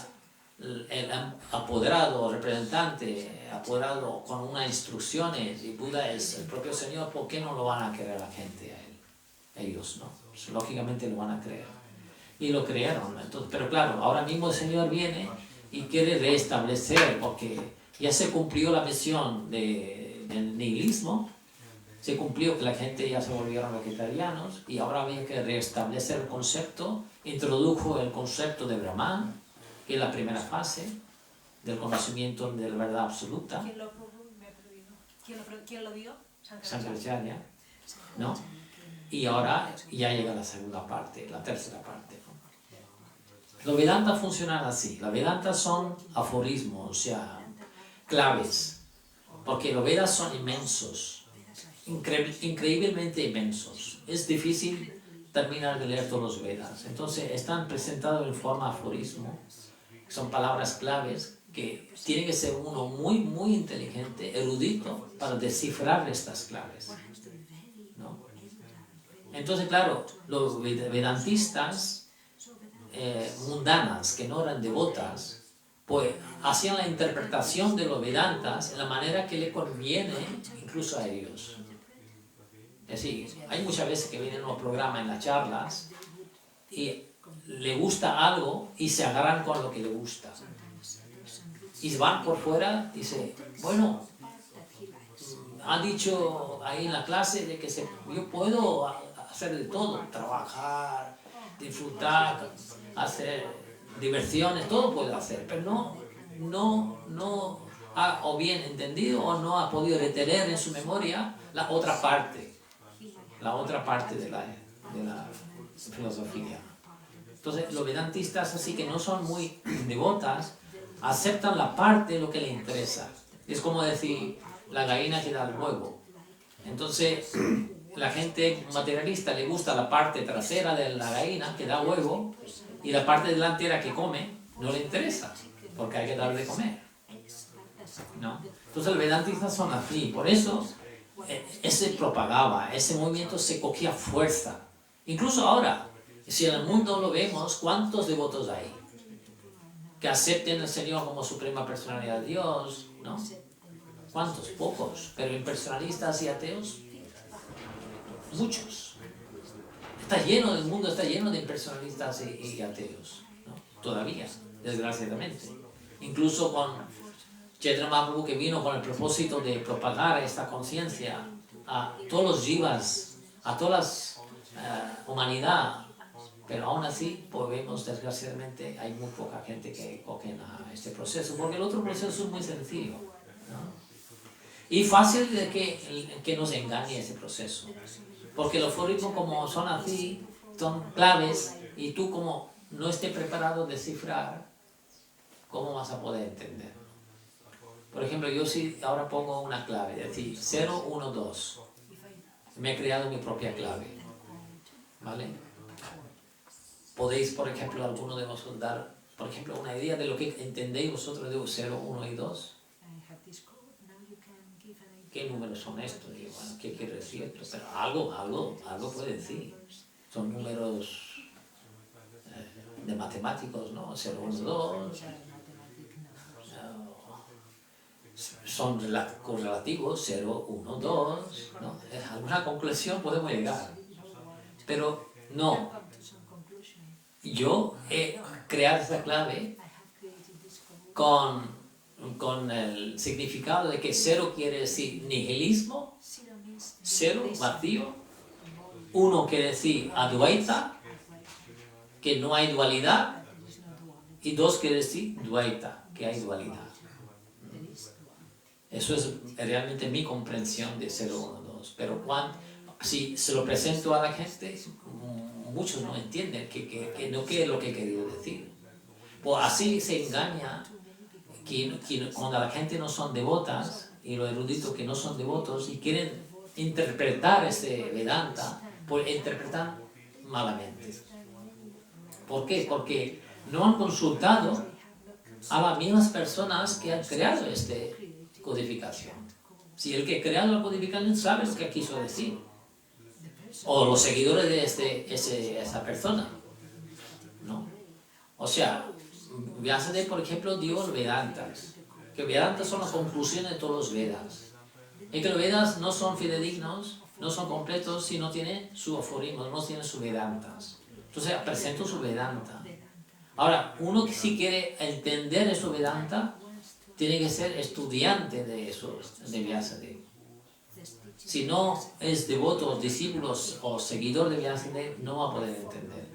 el apoderado, representante, apoderado con unas instrucciones, y Buda es el propio Señor, ¿por qué no lo van a creer la gente a él? Ellos, ¿no? Pues, lógicamente lo van a creer. Y lo creyeron. Entonces, pero claro, ahora mismo el Señor viene y quiere restablecer, porque ya se cumplió la misión del nihilismo, se cumplió que la gente ya se volvieron vegetarianos, y ahora había que restablecer el concepto, introdujo el concepto de Brahman, que es la primera fase del conocimiento de la verdad absoluta. ¿Quién lo dio? Sankaracharya, ¿no? Y ahora ya llega la segunda parte, la tercera parte, ¿no? Los Vedantas funcionan así. Los Vedantas son aforismos, o sea, claves, porque los Vedas son inmensos, increíblemente inmensos. Es difícil terminar de leer todos los Vedas. Entonces están presentados en forma aforismo, son palabras claves que tiene que ser uno muy, muy inteligente, erudito, para descifrar estas claves, ¿no? Entonces, claro, los vedantistas mundanas, que no eran devotas, pues hacían la interpretación de los Vedantas en la manera que le conviene incluso a ellos. Es decir, hay muchas veces que vienen a los programas, en las charlas, y le gusta algo y se agarran con lo que le gusta. y van por fuera, dice, bueno, han dicho ahí en la clase de que yo puedo hacer de todo, trabajar, disfrutar, hacer diversiones, todo puedo hacer, pero no ha o bien entendido o no ha podido retener en su memoria la otra parte de la filosofía. Entonces los vedantistas así que no son muy devotas, aceptan la parte, lo que le interesa. Es como decir, la gallina que da el huevo. Entonces, la gente materialista le gusta la parte trasera de la gallina que da huevo y la parte delantera que come no le interesa, porque hay que darle de comer, ¿no? Entonces, los vedantistas son así. Por eso, ese propagaba, ese movimiento se cogía fuerza. Incluso ahora, si en el mundo lo vemos, ¿cuántos devotos hay? Que acepten al Señor como suprema personalidad de Dios, ¿no? ¿Cuántos? Pocos. Pero impersonalistas y ateos, muchos. El mundo está lleno de impersonalistas y ateos, ¿no? Todavía, desgraciadamente. Incluso con Chaitanya Mahaprabhu, que vino con el propósito de propagar esta conciencia a todos los jivas, a toda la humanidad. Pero aún así, pues vemos, desgraciadamente, hay muy poca gente que coge a este proceso, porque el otro proceso es muy sencillo, ¿no? Y fácil de que nos engañe ese proceso. Porque los aforismos como son así, son claves, y tú como no estés preparado a descifrar, ¿cómo vas a poder entender? Por ejemplo, yo si ahora pongo una clave, es decir, 0, 1, 2. Me he creado mi propia clave, ¿vale? Podéis, por ejemplo, alguno de vosotros dar, por ejemplo, una idea de lo que entendéis vosotros de 0, 1 y 2. ¿Qué números son estos? Y bueno, ¿qué quiere decir esto? Pero algo puede decir. Son números de matemáticos, ¿no? 0, 1, 2. Son correlativos, 0, 1, 2. ¿No? A alguna conclusión podemos llegar. Pero no. Yo he creado esta clave con el significado de que 0 quiere decir nihilismo, 0, vacío, 1 quiere decir advaita, que no hay dualidad, y 2 quiere decir dvaita, que hay dualidad. Eso es realmente mi comprensión de 0, 1, 2. Pero si se lo presento a la gente, muchos no entienden qué es lo que he querido decir. Pues así se engaña que cuando la gente no son devotas, y los eruditos que no son devotos, y quieren interpretar ese Vedanta, pues interpretan malamente. ¿Por qué? Porque no han consultado a las mismas personas que han creado esta codificación. Si el que ha creado la codificación sabe lo que quiso decir, o los seguidores de esa persona, ¿no? O sea, Vyasadeva, por ejemplo, dio los Vedantas, que Vedantas son las conclusiones de todos los Vedas, y que los Vedas no son fidedignos, no son completos si no tienen su aforismo, no tienen sus Vedantas. Entonces presento su Vedanta. Ahora, uno que si quiere entender eso Vedanta, tiene que ser estudiante de eso, de Vyasadeva. Si no es devoto, discípulos o seguidor de Vyasadeva, no va a poder entender,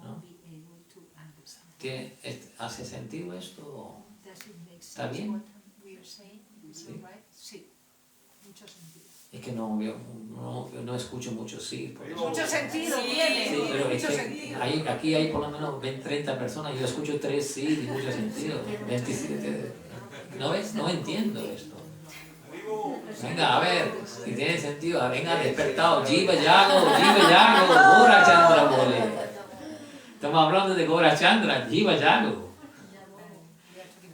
¿no? ¿Hace sentido esto? ¿Está bien? ¿Sí? Es que no escucho mucho sí. Mucho sentido tiene. Sí, pero es Mucho que sentido. aquí hay por lo menos 30 personas, yo escucho 3 sí y mucho sentido. 27. ¿No ves? No entiendo esto. Venga, a ver, si tiene sentido, venga, despertado. Jiva Yago, Gora Chandra Bole. Estamos hablando de Gora Chandra, Jiva Yago.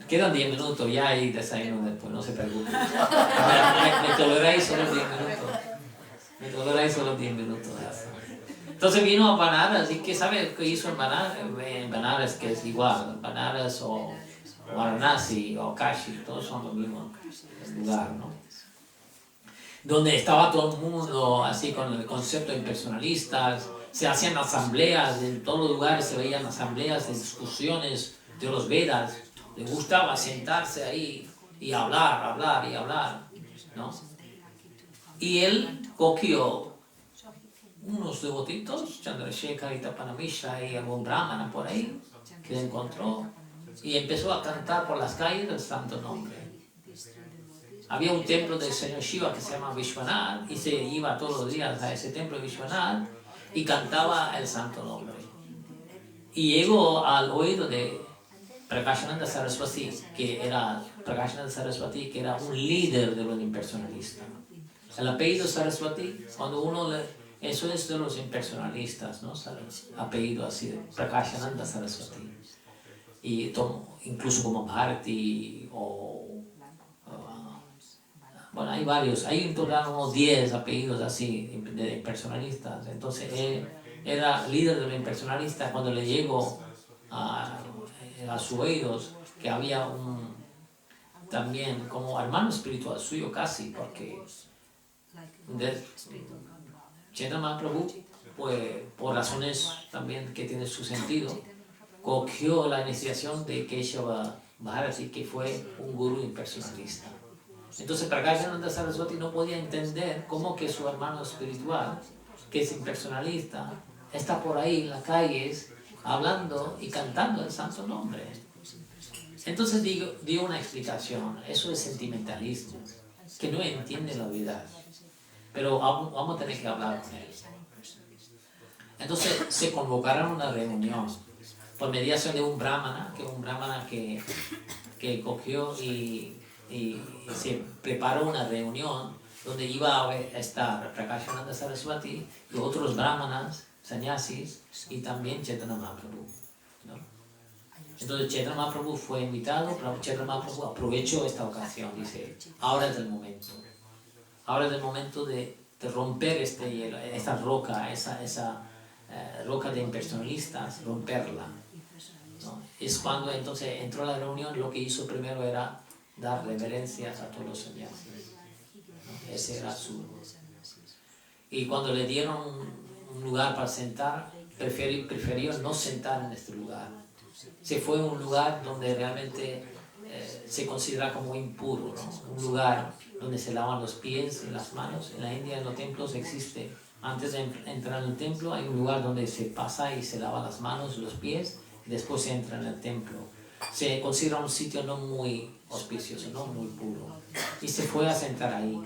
Quedan 10 minutos, ya hay desayuno después, no se preocupen. Me toleráis solo 10 minutos. Entonces vino a Banaras, y ¿qué sabe qué hizo en Banaras? En Banaras, que es igual, Banaras o Varanasi o Kashi, todos son lo mismo lugar, ¿no? Donde estaba todo el mundo así con el concepto de impersonalistas, se hacían asambleas, en todos los lugares se veían asambleas de discusiones de los Vedas, Le gustaba sentarse ahí y hablar, ¿no? Y él cogió unos devotitos, Chandrasekhar y Tapanamishra y algún brahmana por ahí, que encontró, y empezó a cantar por las calles el santo nombre. Había un templo del señor Shiva que se llama Vishwanath, y se iba todos los días a ese templo de Vishwanath y cantaba el santo nombre. Y llegó al oído de Prakashananda Saraswati, que era un líder de los impersonalistas. El apellido Saraswati, cuando uno eso es de los impersonalistas, ¿no? Apellido así, de Prakashananda Saraswati. Y incluso como Bharati bueno, hay varios, hay en total unos 10 apellidos así de impersonalistas. Entonces él era líder de los impersonalistas. Cuando le llegó a sus oídos que había también como hermano espiritual suyo casi, porque Chaitanya Mahaprabhu, pues, por razones también que tienen su sentido, cogió la iniciación de Keshava Bharati, que fue un gurú impersonalista. Entonces Prakashananda Saraswati no podía entender cómo que su hermano espiritual, que es impersonalista, está por ahí en las calles hablando y cantando el santo nombre. Entonces dio una explicación. Eso es sentimentalismo, que no entiende la vida. Pero vamos a tener que hablar con él. Entonces se convocaron a una reunión por mediación de un brahmana que cogió y se preparó una reunión donde iba a estar Prakashananda Saraswati y otros brahmanas, sannyasis y también Chaitanya Mahaprabhu, ¿no? Entonces Chaitanya Mahaprabhu fue invitado, pero Chaitanya Mahaprabhu aprovechó esta ocasión, dice, ahora es el momento de romper este hielo, esa roca, esa roca de impersonalistas, romperla, ¿no? Es cuando entonces entró a la reunión. Lo que hizo primero era dar reverencias a todos los sannyasis, ¿no? Ese era y cuando le dieron un lugar para sentar, prefirió no sentar en este lugar. Se fue a un lugar donde realmente se considera como impuro, ¿no? Un lugar donde se lavan los pies y las manos. En la India, en los templos existe, antes de entrar en el templo, hay un lugar donde se pasa y se lava las manos y los pies, y después se entra en el templo. Se considera un sitio no muy auspicioso, no muy puro. Y se fue a sentar ahí.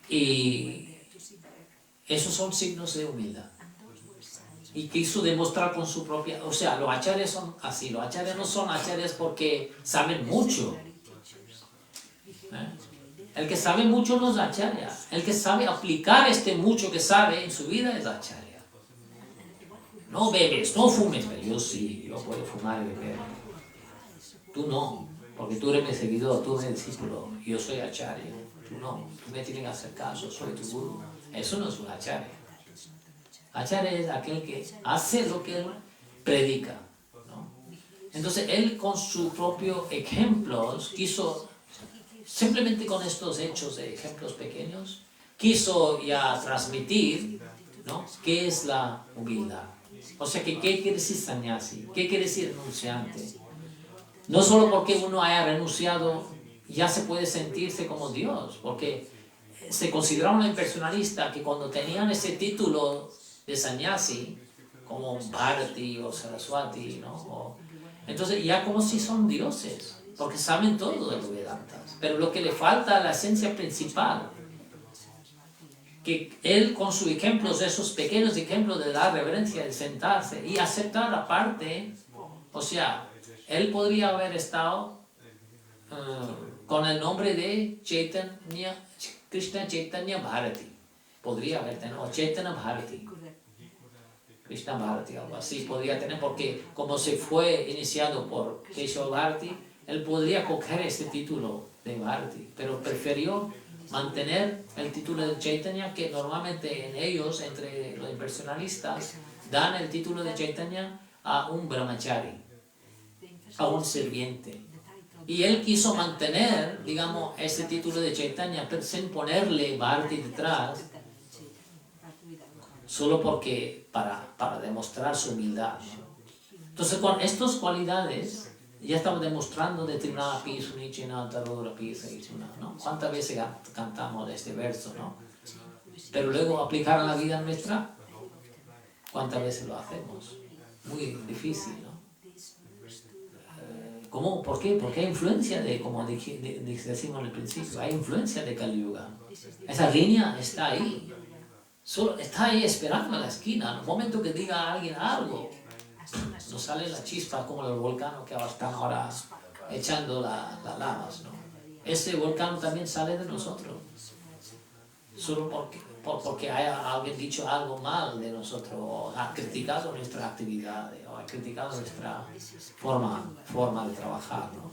Y esos son signos de humildad. Y quiso demostrar con su propia... O sea, los acharyas son así. Los acharyas no son acharyas porque saben mucho. El que sabe mucho no es acharya. El que sabe aplicar este mucho que sabe en su vida es acharya. No bebes, no fumes. Pero yo sí, yo puedo fumar y beber. Tú no, porque tú eres mi seguidor, tú eres mi discípulo. Yo soy acharya. Tú no, tú me tienes que hacer caso, soy tu gurú. Eso no es un acharya. Acharya es aquel que hace lo que él predica, ¿no? Entonces él con sus propios ejemplos quiso, simplemente con estos hechos de ejemplos pequeños, quiso ya transmitir, ¿no?, qué es la humildad. O sea, que qué quiere decir sannyasi, qué quiere decir renunciante. No solo porque uno haya renunciado ya se puede sentirse como Dios, porque se consideraba un impersonalista que cuando tenían ese título de sannyasi, como Bharati o Saraswati, ¿no? Entonces ya como si son dioses, porque saben todo de los Vedantas. Pero lo que le falta, la esencia principal, que él con sus ejemplos, esos pequeños ejemplos de dar reverencia, de sentarse y aceptar aparte, o sea, él podría haber estado con el nombre de Krishna Chaitanya Bharati, podría haber tenido, o Chaitanya Bharati, Krishna Bharati, algo así podría tener, porque como se fue iniciado por Keshava Bharati, él podría coger ese título de Bharati, pero prefirió mantener el título de Chaitanya, que normalmente en ellos, entre los impersonalistas, dan el título de Chaitanya a un brahmachari, a un sirviente. Y él quiso mantener, digamos, ese título de Chaitanya, pero sin ponerle Bharati detrás, solo porque para demostrar su humildad. Entonces con estas cualidades ya estamos demostrando de Trina Pisunichina Tarora Pisunichina, ¿no? ¿Cuántas veces cantamos este verso, no? Pero luego aplicar a la vida nuestra, ¿cuántas veces lo hacemos? Muy difícil, ¿no? ¿Cómo? ¿Por qué? Porque hay influencia de, como decimos al principio, hay influencia de Kali Yuga. Esa línea está ahí. Solo está ahí esperando en la esquina. En el momento que diga a alguien algo, nos sale la chispa como los volcanes que están ahora echando las lavas, ¿no? Ese volcán también sale de nosotros. Solo porque haya alguien dicho algo mal de nosotros, o ha criticado nuestras actividades, o ha criticado nuestra forma de trabajar, ¿no?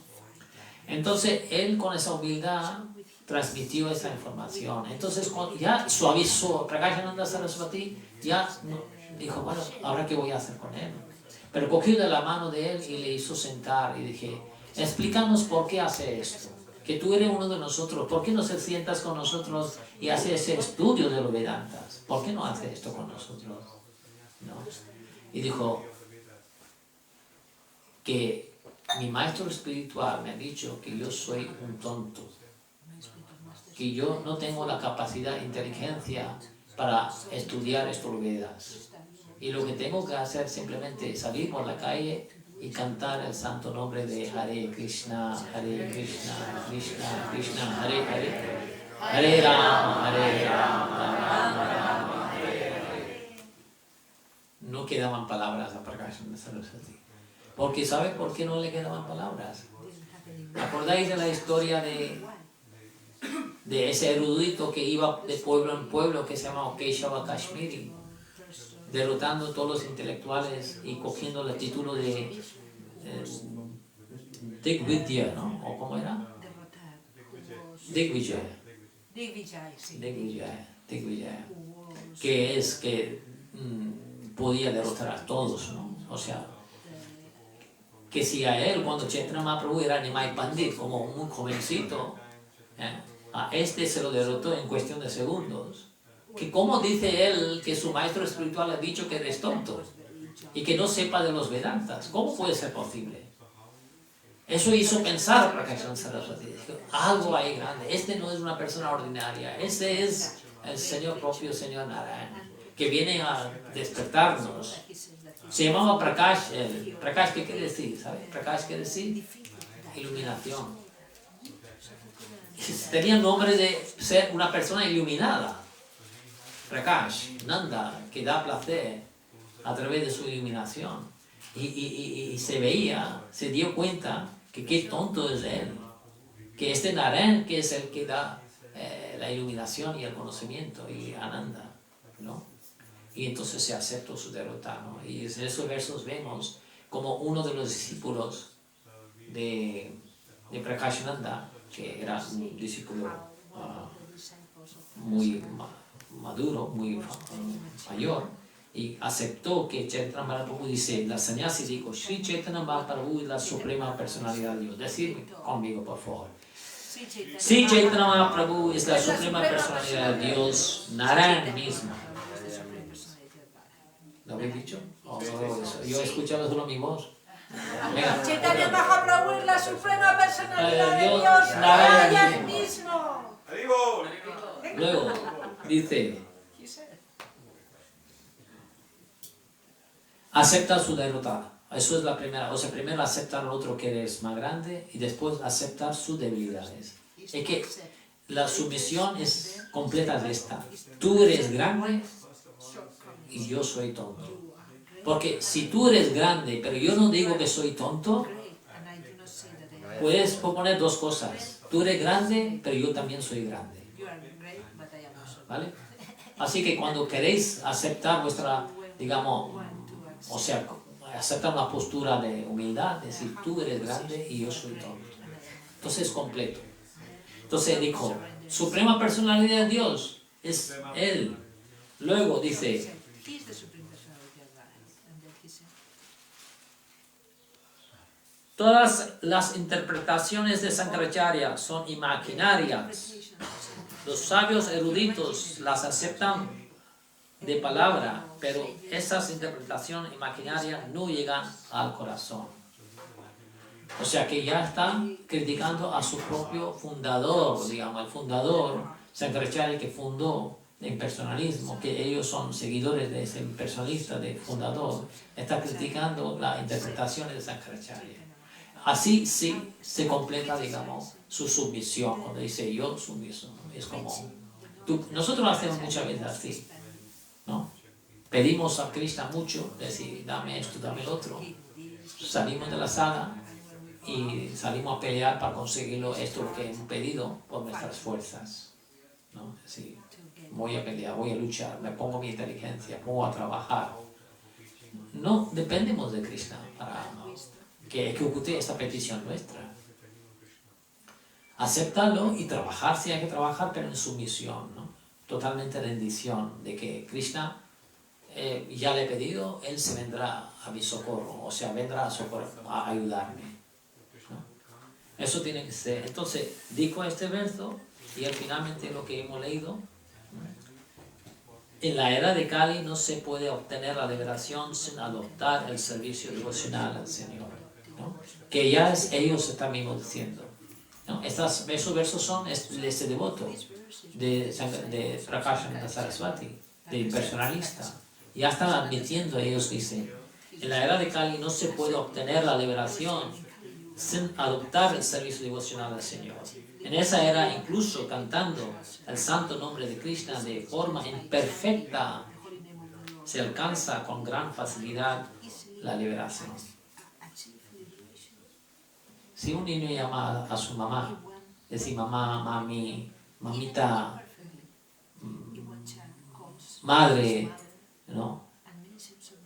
Entonces, él con esa humildad transmitió esa información. Entonces, ya suavizó, Prakashananda Saraswati ya dijo, bueno, ¿ahora qué voy a hacer con él? Pero cogió de la mano de él y le hizo sentar y dije, explícanos por qué hace esto. Que tú eres uno de nosotros, ¿por qué no se sientas con nosotros y haces ese estudio de los Vedantas? ¿Por qué no haces esto con nosotros? ¿No? Y dijo que mi maestro espiritual me ha dicho que yo soy un tonto, que yo no tengo la capacidad e inteligencia para estudiar estos Vedas. Y lo que tengo que hacer simplemente es salir por la calle y cantar el santo nombre de Hare Krishna, Krishna Krishna, Hare Hare, Hare Rama, Rama Rama, Hare Hare. No quedaban palabras a Prakashananda Saraswati. Porque ¿sabe por qué no le quedaban palabras? ¿Acordáis de la historia de ese erudito que iba de pueblo en pueblo que se llama Keshava Kashmiri, derrotando a todos los intelectuales y cogiendo el título de Digvidya, ¿no? ¿O cómo era? Digvijaya. Digvijaya. Que es que podía derrotar a todos, ¿no? O sea, que si a él, cuando Chaitanya Mahaprabhu era Nimai Pandit, como un jovencito, a este se lo derrotó en cuestión de segundos. Que como dice él que su maestro espiritual le ha dicho que eres tonto y que no sepa de los Vedantas, ¿cómo puede ser posible? Eso hizo pensar a Prakashananda Saraswati. Dijo, algo ahí grande, este no es una persona ordinaria, este es el propio Señor Narayana, que viene a despertarnos. Se llamaba Prakash. Prakash, ¿qué quiere decir? ¿Sabe? Prakash quiere decir iluminación. Tenía el nombre de ser una persona iluminada. Prakash, Nanda, que da placer a través de su iluminación. Y se veía, se dio cuenta que qué tonto es él. Que este Narayan, que es el que da la iluminación y el conocimiento, y Ananda, ¿no? Y entonces se aceptó su derrota, ¿no? Y en esos versos vemos como uno de los discípulos de Prakashananda, que era un discípulo muy maduro, muy mayor, y aceptó que Chaitanya Mahaprabhu dice, la sannyasi dijo, Sri Chaitanya Mahaprabhu es la suprema personalidad de Dios. Decidme conmigo, por favor. Sri Chaitanya Mahaprabhu es la suprema personalidad de Dios, Narayana mismo. ¿Lo habéis dicho? Oh, no, yo he escuchado solo mi voz. Chaitanya Mahaprabhu es la suprema personalidad de Dios, Narayana mismo. Luego dice, acepta su derrota. Eso es la primera. O sea, primero aceptar al otro que eres más grande y después aceptar sus debilidades. Es que la sumisión es completa de esta. Tú eres grande y yo soy tonto. Porque si tú eres grande, pero yo no digo que soy tonto, puedes proponer dos cosas. Tú eres grande, pero yo también soy grande. ¿Vale? Así que cuando queréis aceptar vuestra, digamos, o sea, aceptar una postura de humildad, decir, tú eres grande y yo soy tonto. Entonces es completo. Entonces dijo, suprema personalidad de Dios es Él. Luego dice, todas las interpretaciones de Sankaracharya son imaginarias. Los sabios eruditos las aceptan de palabra, pero esas interpretaciones imaginarias no llegan al corazón. O sea que ya están criticando a su propio fundador, digamos, el fundador, Shankaracharya, que fundó el personalismo, que ellos son seguidores de ese personalista, de fundador, está criticando las interpretaciones de Shankaracharya. Así sí se completa, digamos, su sumisión, cuando dice yo sumiso. Es como, nosotros lo hacemos muchas veces así, ¿no? Pedimos a Krishna mucho, decir, dame esto, dame el otro. Salimos de la sala y salimos a pelear para conseguirlo, esto lo que hemos pedido por nuestras fuerzas, ¿no? Es decir, voy a pelear, voy a luchar, me pongo mi inteligencia, voy a trabajar. No dependemos de Krishna para que ejecute esta petición nuestra. Aceptarlo y trabajar, si hay que trabajar, pero en sumisión, ¿no? Totalmente rendición, de que Krishna ya le he pedido, él se vendrá a mi socorro, o sea, vendrá a ayudarme, ¿no? Eso tiene que ser. Entonces, digo este verso y finalmente lo que hemos leído. En la era de Kali no se puede obtener la liberación sin adoptar el servicio devocional al Señor, ¿no? Que ya ellos están mismos diciendo, ¿no? Esos versos son este devoto de Prakashananda Saraswati, del personalista. Ya están admitiendo, ellos dicen, en la era de Kali no se puede obtener la liberación sin adoptar el servicio devocional al Señor. En esa era, incluso cantando el santo nombre de Krishna de forma imperfecta, se alcanza con gran facilidad la liberación. Si un niño llama a su mamá, decir mamá, mami, mamita, madre, ¿no?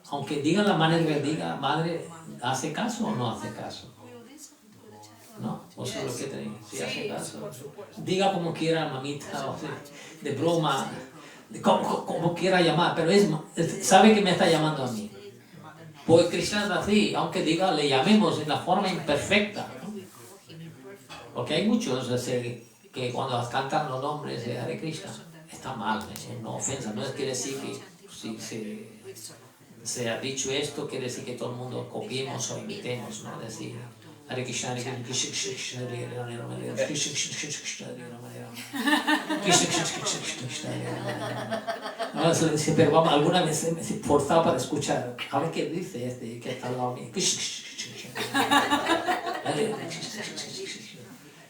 Aunque diga la madre que diga, madre, ¿hace caso o no hace caso? ¿No? O sea, lo que te digo, si hace caso. Diga como quiera, mamita, o sea, de broma, como quiera llamar, pero sabe que me está llamando a mí. Pues Krishna es así, aunque diga, le llamemos en la forma imperfecta, ¿no? Porque hay muchos que cuando cantan los nombres de Hare Krishna, está mal, no ofensa, no quiere decir que si se ha dicho esto, quiere decir que todo el mundo copiemos o imitemos, ¿no? Decir, Hare Krishna, Hare Krishna, pero vamos, alguna vez me he forzado para escuchar, a ver qué dice este que está al lado mío.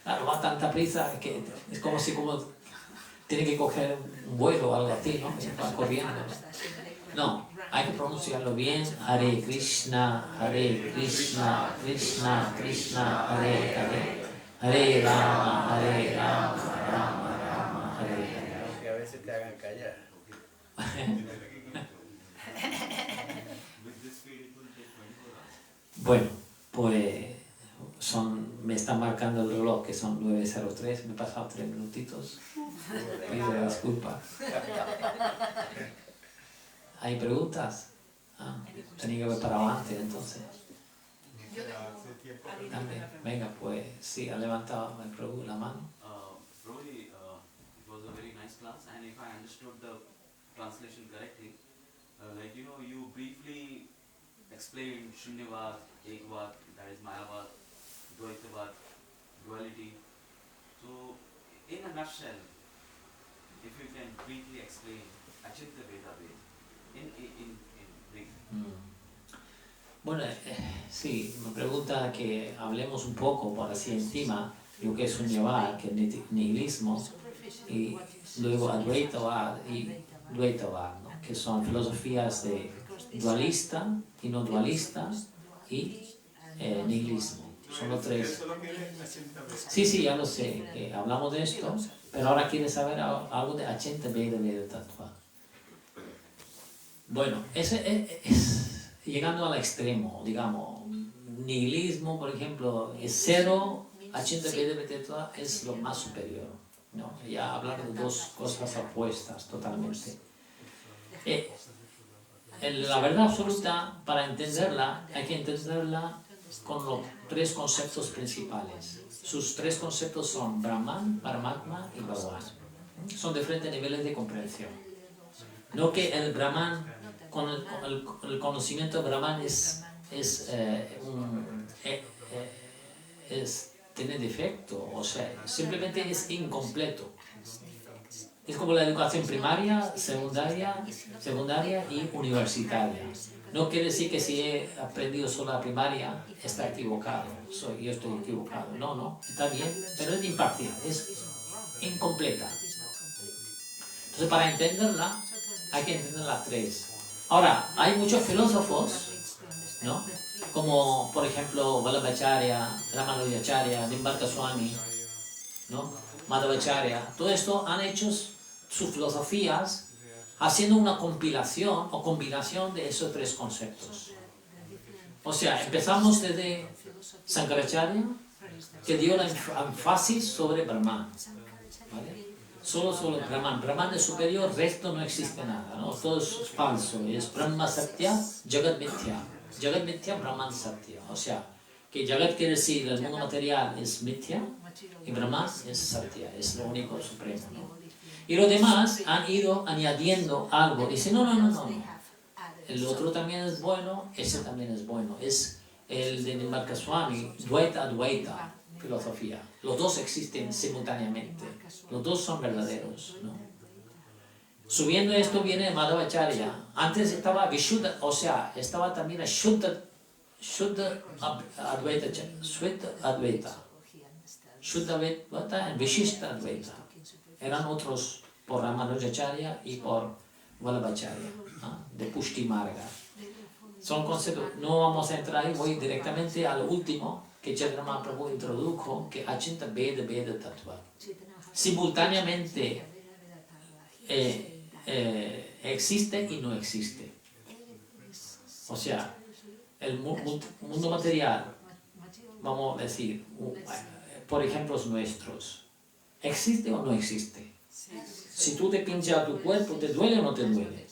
Claro, va a tanta prisa que es como si tiene que coger un vuelo o algo así, ¿no? Se va corriendo. No, hay que pronunciarlo bien. Hare Krishna, Krishna, Krishna, Hare Hare, Hare Rama, Rama Rama, Hare Hare. Que a veces te hagan callar. Bueno, pues me están marcando el reloj que son 9:03, me he pasado 3 minutitos. Pido disculpas. ¿Hay preguntas? Tenía que haber parado antes, entonces. También. Venga, pues sí, ha levantado la mano. Prabhuji, it was a very nice class, and if I understood the translation correctly, you briefly explained Shunyavad, Ekvad, that is Mayavad, Dvaitavad, duality. So, in a nutshell, if you can briefly explain Achintya Veda in brief. Bueno, sí, me pregunta que hablemos un poco por así encima lo que es Shunyavad, que es nihilismo, y luego Advaitavad y Dvaitavad, ¿no? Que son filosofías de dualista y no dualista y nihilismo. Son los tres. Sí, ya lo sé, que hablamos de esto, pero ahora quiere saber algo de Achintya Veda Veda Tattva. Bueno, es llegando al extremo, digamos, nihilismo, por ejemplo, es cero, Achintya Veda Veda Tattva es lo más superior, ¿no? Ya hablar de dos cosas opuestas totalmente. La verdad absoluta, para entenderla, hay que entenderla con los 3 conceptos principales. Sus 3 conceptos son Brahman, Paramatma y Bhagavan. Son diferentes niveles de comprensión. No que el Brahman, con el conocimiento Brahman tiene defecto, o sea, simplemente es incompleto. Es como la educación primaria, secundaria y universitaria. No quiere decir que si he aprendido solo la primaria está equivocado, yo estoy equivocado. No, está bien, pero es imparcial, es incompleta. Entonces para entenderla hay que entender las tres. Ahora, hay muchos filósofos, ¿no? Como por ejemplo Vallabhacharya, Ramanujacharya, Nimbarka Swami, ¿no? Madhvacharya, todo esto han hecho sus filosofías haciendo una compilación o combinación de esos tres conceptos. O sea, empezamos desde Sankaracharya, que dio la énfasis sobre Brahman, ¿vale? Solo sobre Brahman. Brahman es superior, resto no existe nada, ¿no? Todo es falso, es Brahma Satya, Jagat Mithya. Jagat Mithya, Brahman Satya. O sea, que Jagat quiere decir el mundo material es Mithya y Brahman es Satya, es lo único supremo, ¿no? Y los demás han ido añadiendo algo. Dicen, no. El otro también es bueno, ese también es bueno. Es el de Nimbarka Swami, Dvaita Advaita, filosofía. Los dos existen simultáneamente. Los dos son verdaderos, ¿no? Subiendo esto viene Madhvacharya. Antes estaba Vishuddha, o sea, estaba también Shuddha Advaita, Shuddha Advaita. Shuddha Advaita y Vishishta Advaita. Eran otros por Ramanujacharya y por Vallabhacharya, ¿no? De Pushti Marga. Son conceptos, no vamos a entrar ahí, voy directamente al último que Chaitanya Mahaprabhu introdujo, que Achinta Veda Veda Tattva. Simultáneamente existe y no existe. O sea, el mundo material, vamos a decir, por ejemplos nuestros, ¿existe o no existe? Si tú te pinchas a tu cuerpo, ¿te duele o no te duele?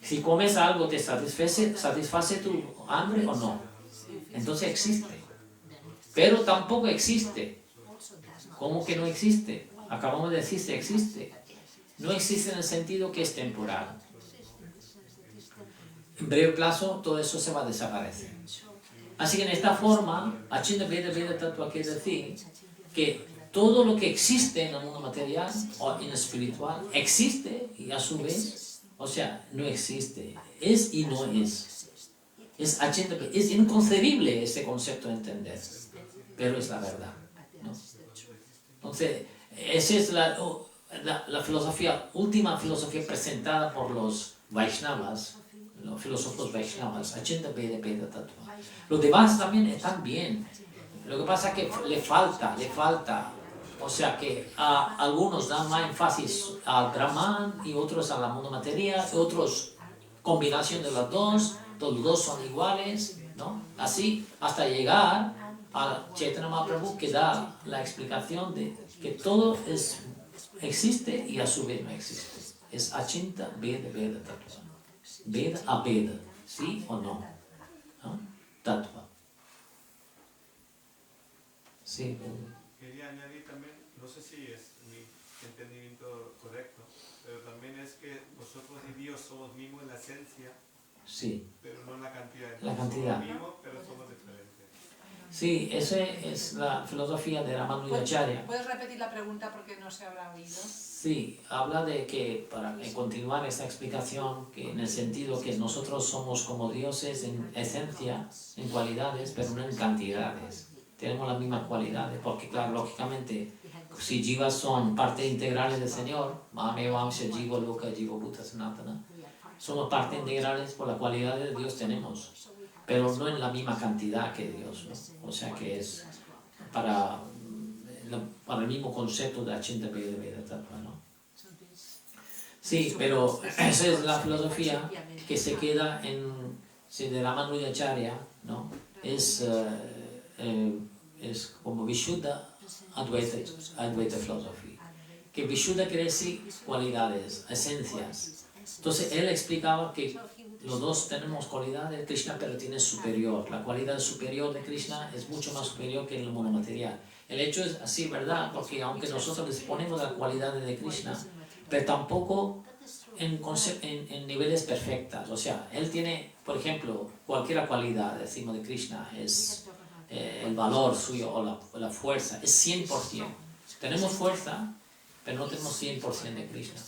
Si comes algo, ¿te satisface tu hambre o no? Entonces existe. Pero tampoco existe. ¿Cómo que no existe? Acabamos de decir si existe. No existe en el sentido que es temporal. En breve plazo todo eso se va a desaparecer. Así que en esta forma, Achinta Veda Veda Tattva quiere decir que todo lo que existe en el mundo material o en el espiritual existe y a su vez, o sea, no existe. Es y no es. Es inconcebible ese concepto de entender, pero es la verdad, ¿no? Entonces, esa es la filosofía, última filosofía presentada por los Vaishnavas, los filósofos Vaishnavas, Achinta Veda Veda Tattva. Los demás también están bien. Lo que pasa es que le falta. O sea que a algunos dan más énfasis al Brahman y otros al mundo material, otros combinación de los dos son iguales, ¿no? Así hasta llegar a Chaitanya Mahaprabhu que da la explicación de que todo existe y a su vez no existe. Es Achinta Veda Veda Tattva. Veda a Veda, ¿sí o no? ¿No? Tattva. Sí. Quería añadir también, no sé si es mi entendimiento correcto, pero también es que nosotros y Dios somos mismos en la esencia, Sí. pero no en la cantidad. La cantidad. Somos mismos, pero somos diferentes. Sí, esa es la filosofía de Ramanujacharya. ¿Puedes repetir la pregunta porque no se habrá oído? Sí, habla de que, para continuar esta explicación, que en el sentido que nosotros somos como dioses en esencia, en cualidades, pero no en cantidades. Tenemos las mismas cualidades, porque claro, lógicamente, si jivas son partes integrales del Señor, Jiva Loka, Jiva Bhuta Sanatana, somos partes integrales por las cualidades de Dios tenemos, pero no en la misma cantidad que Dios, ¿no? O sea que es para el mismo concepto de Achinta Veda Veda Tattva, ¿no? Sí, pero esa es la filosofía que se queda de Ramanujacharya, ¿no? Es como Vishuddha Advaita Philosophy. Que Vishuddha quiere decir cualidades, esencias. Entonces él explicaba que los dos tenemos cualidades de Krishna, pero tiene superior. La cualidad superior de Krishna es mucho más superior que en el mundo material. El hecho es así, ¿verdad? Porque aunque nosotros disponemos de las cualidades de Krishna, pero tampoco en niveles perfectas. O sea, él tiene, por ejemplo, cualquier cualidad, decimos de Krishna, es el valor suyo o la fuerza, es 100%. Tenemos fuerza, pero no tenemos 100% de Krishna.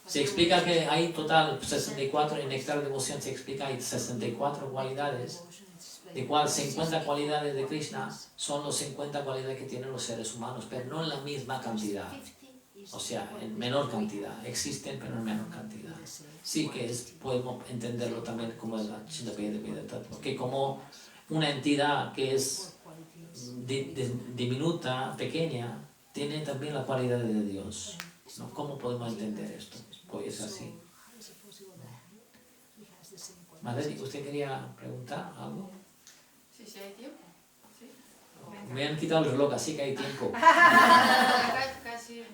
Se explica que hay total 64, en Néctar de Devoción se explica que hay 64 cualidades, de cuales 50 cualidades de Krishna son los 50 cualidades que tienen los seres humanos, pero no en la misma cantidad. O sea, en menor cantidad. Existen, pero en menor cantidad. Sí que podemos entenderlo también como la Chintavedanta, porque como una entidad que es diminuta, pequeña, tiene también la cualidad de Dios, ¿no? ¿Cómo podemos entender esto? Pues es así. Madre, ¿usted quería preguntar algo? Sí, sí hay tiempo. Sí. Me han quitado el reloj, así que hay tiempo. Casi.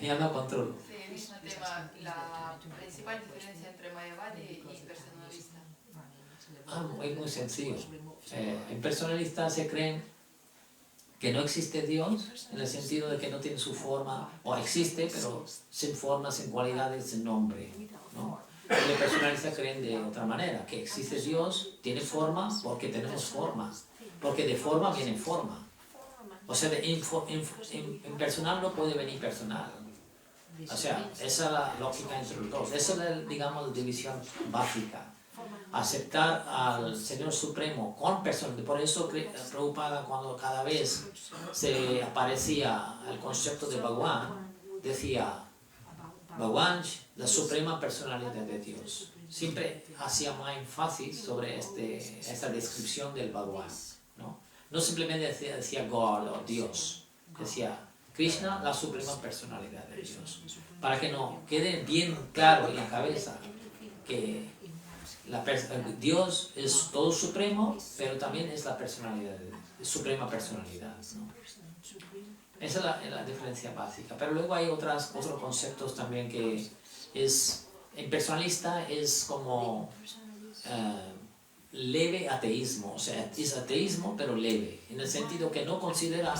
Ya no controlo. Sí, el mismo tema. La principal diferencia entre Mayavadi y personalista. Es muy sencillo. En personalista se creen que no existe Dios, en el sentido de que no tiene su forma, o existe, pero sin forma, sin cualidades, sin nombre, ¿no? Y los personalistas creen de otra manera, que existe Dios, tiene forma porque tenemos forma, porque de forma viene forma. O sea, impersonal no puede venir personal. O sea, esa es la lógica entre los dos. Esa es, digamos, la división básica. Aceptar al Señor Supremo con personas. Por eso Prabhupada, cuando cada vez se aparecía el concepto de Bhagwan, decía Bhagwan, la suprema personalidad de Dios. Siempre hacía más énfasis sobre esta descripción del Bhagwan, ¿no? No simplemente decía God o Dios, decía Krishna, la suprema personalidad de Dios. Para que nos quede bien claro en la cabeza que Dios es todo supremo, pero también es la personalidad, suprema personalidad, ¿no? Esa es la diferencia básica. Pero luego hay otros conceptos también que es, en personalista es como leve ateísmo, o sea, es ateísmo pero leve, en el sentido que no considera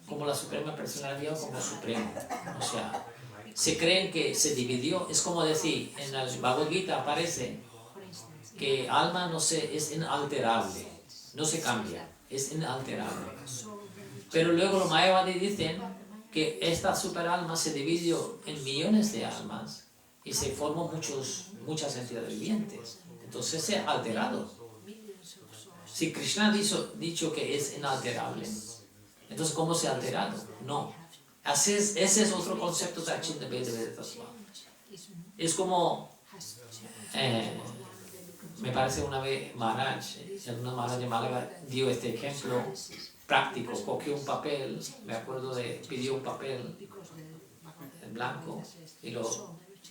como la suprema personalidad como supremo. O sea, se creen que se dividió, es como decir, en el Bhagavad Gita aparece que alma no es inalterable, no se cambia, es inalterable. Pero luego los Mayavadi dicen que esta superalma se dividió en millones de almas y se formó muchas entidades vivientes. Entonces se ha alterado. Si Krishna ha dicho que es inalterable, entonces ¿cómo se ha alterado? No. Ese es otro concepto de Chintavedanta. Es como... me parece una vez Maharaj de Málaga dio este ejemplo práctico, cogió un papel, me acuerdo pidió un papel en blanco y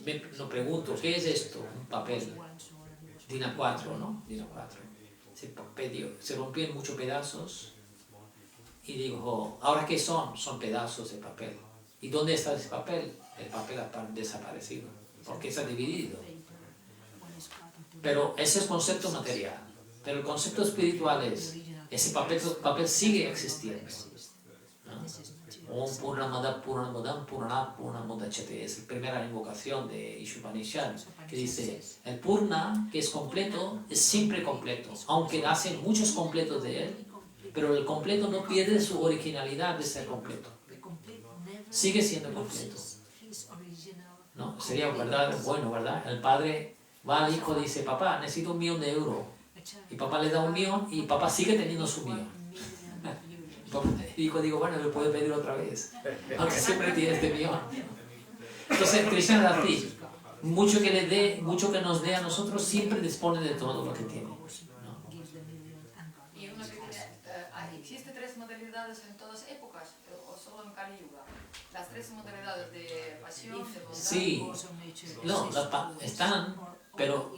me pregunto, ¿qué es esto? Un papel, DIN A4, ¿no? DIN A4. Se rompió en muchos pedazos y dijo, ¿ahora qué son? Son pedazos de papel. ¿Y dónde está ese papel? El papel ha desaparecido, porque se ha dividido. Pero ese es el concepto material. Pero el concepto espiritual es, ese papel sigue existiendo, ¿no? Om Purnamada Purnamudam Purnat Purnamudachyate. Es la primera invocación de Ishopanishad, que dice, el Purna, que es completo, es siempre completo. Aunque hacen muchos completos de él, pero el completo no pierde su originalidad de ser completo. Sigue siendo completo, ¿no? Sería bueno, ¿verdad? El padre va al hijo y dice, papá, necesito 1.000.000 de euros. Y papá le da 1.000.000 y papá sigue teniendo su 1.000.000. Y el hijo digo, bueno, le puede pedir otra vez, aunque siempre tiene este 1.000.000. Entonces, Krishna es así. Mucho que nos dé a nosotros, siempre dispone de todo lo que tiene, ¿no? Y uno que tiene, ¿existe 3 modalidades en todas épocas o solo en Kali Yuga? Las 3 modalidades de pasión, de bondad. Sí, no, están, pero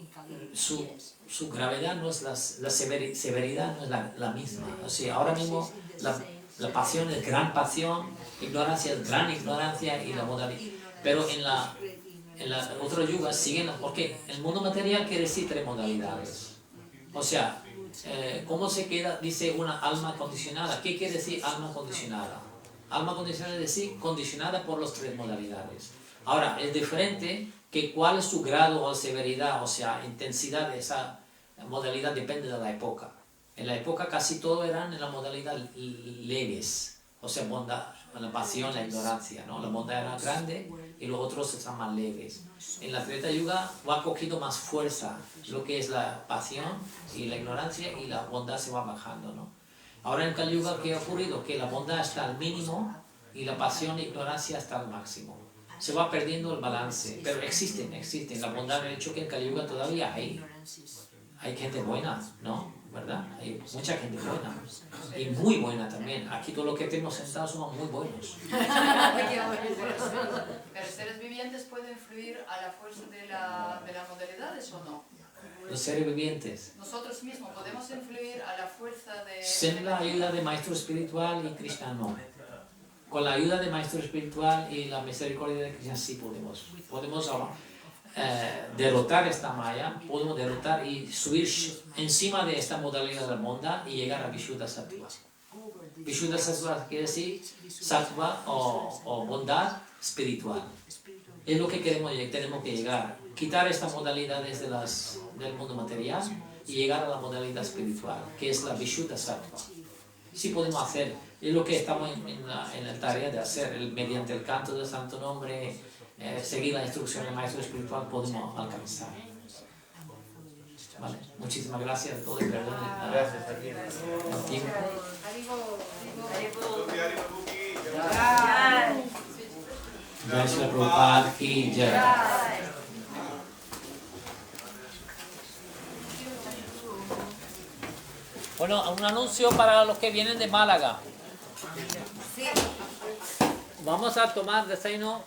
su gravedad no es la severidad no es la misma. O sea, ahora mismo la pasión es gran pasión, ignorancia es gran ignorancia y la modalidad. Pero en la otra yuga siguen, porque el mundo material quiere decir 3 modalidades. O sea, ¿cómo se queda? Dice una alma condicionada. ¿Qué quiere decir alma condicionada? Alma condicionada es decir, condicionada por las 3 modalidades. Ahora, es diferente que cuál es su grado o severidad, o sea, intensidad de esa modalidad depende de la época. En la época casi todo eran en la modalidad leves, o sea, bondad, la pasión, la ignorancia, ¿no? La bondad era grande y los otros están más leves. En la Treta Yuga va cogiendo más fuerza lo que es la pasión y la ignorancia y la bondad se va bajando, ¿no? Ahora en Kali Yuga, ¿qué ha ocurrido? Que la bondad está al mínimo y la pasión e ignorancia está al máximo. Se va perdiendo el balance, pero existen. La bondad ha hecho que en Kali Yuga todavía hay gente buena, ¿no? ¿Verdad? Hay mucha gente buena y muy buena también. Aquí todos los que tenemos sentados somos muy buenos. ¿Pero seres vivientes pueden influir a la fuerza de las modalidades o no? Los seres vivientes. Nosotros mismos podemos influir a la fuerza de... Sin la ayuda de maestro espiritual y Krishna no. Con la ayuda de maestro espiritual y la misericordia de Krishna sí podemos. Podemos derrotar esta maya, podemos derrotar y subir encima de esta modalidad de la bondad y llegar a Vishuddha Sattva. Vishuddha Sattva quiere decir Sattva o bondad espiritual. Es lo que tenemos que llegar. Quitar estas modalidades del mundo material y llegar a la modalidad espiritual, que es la Vishuddha Sattva. Sí podemos hacer, es lo que estamos en la tarea de hacer, mediante el canto del santo nombre, seguir la instrucción del maestro espiritual, podemos alcanzar. ¿Vale? Muchísimas gracias a todos y perdón Gracias a ti. el tiempo. Jai Shri Prabhupada ki Jai. Bueno, un anuncio para los que vienen de Málaga. Vamos a tomar desayuno.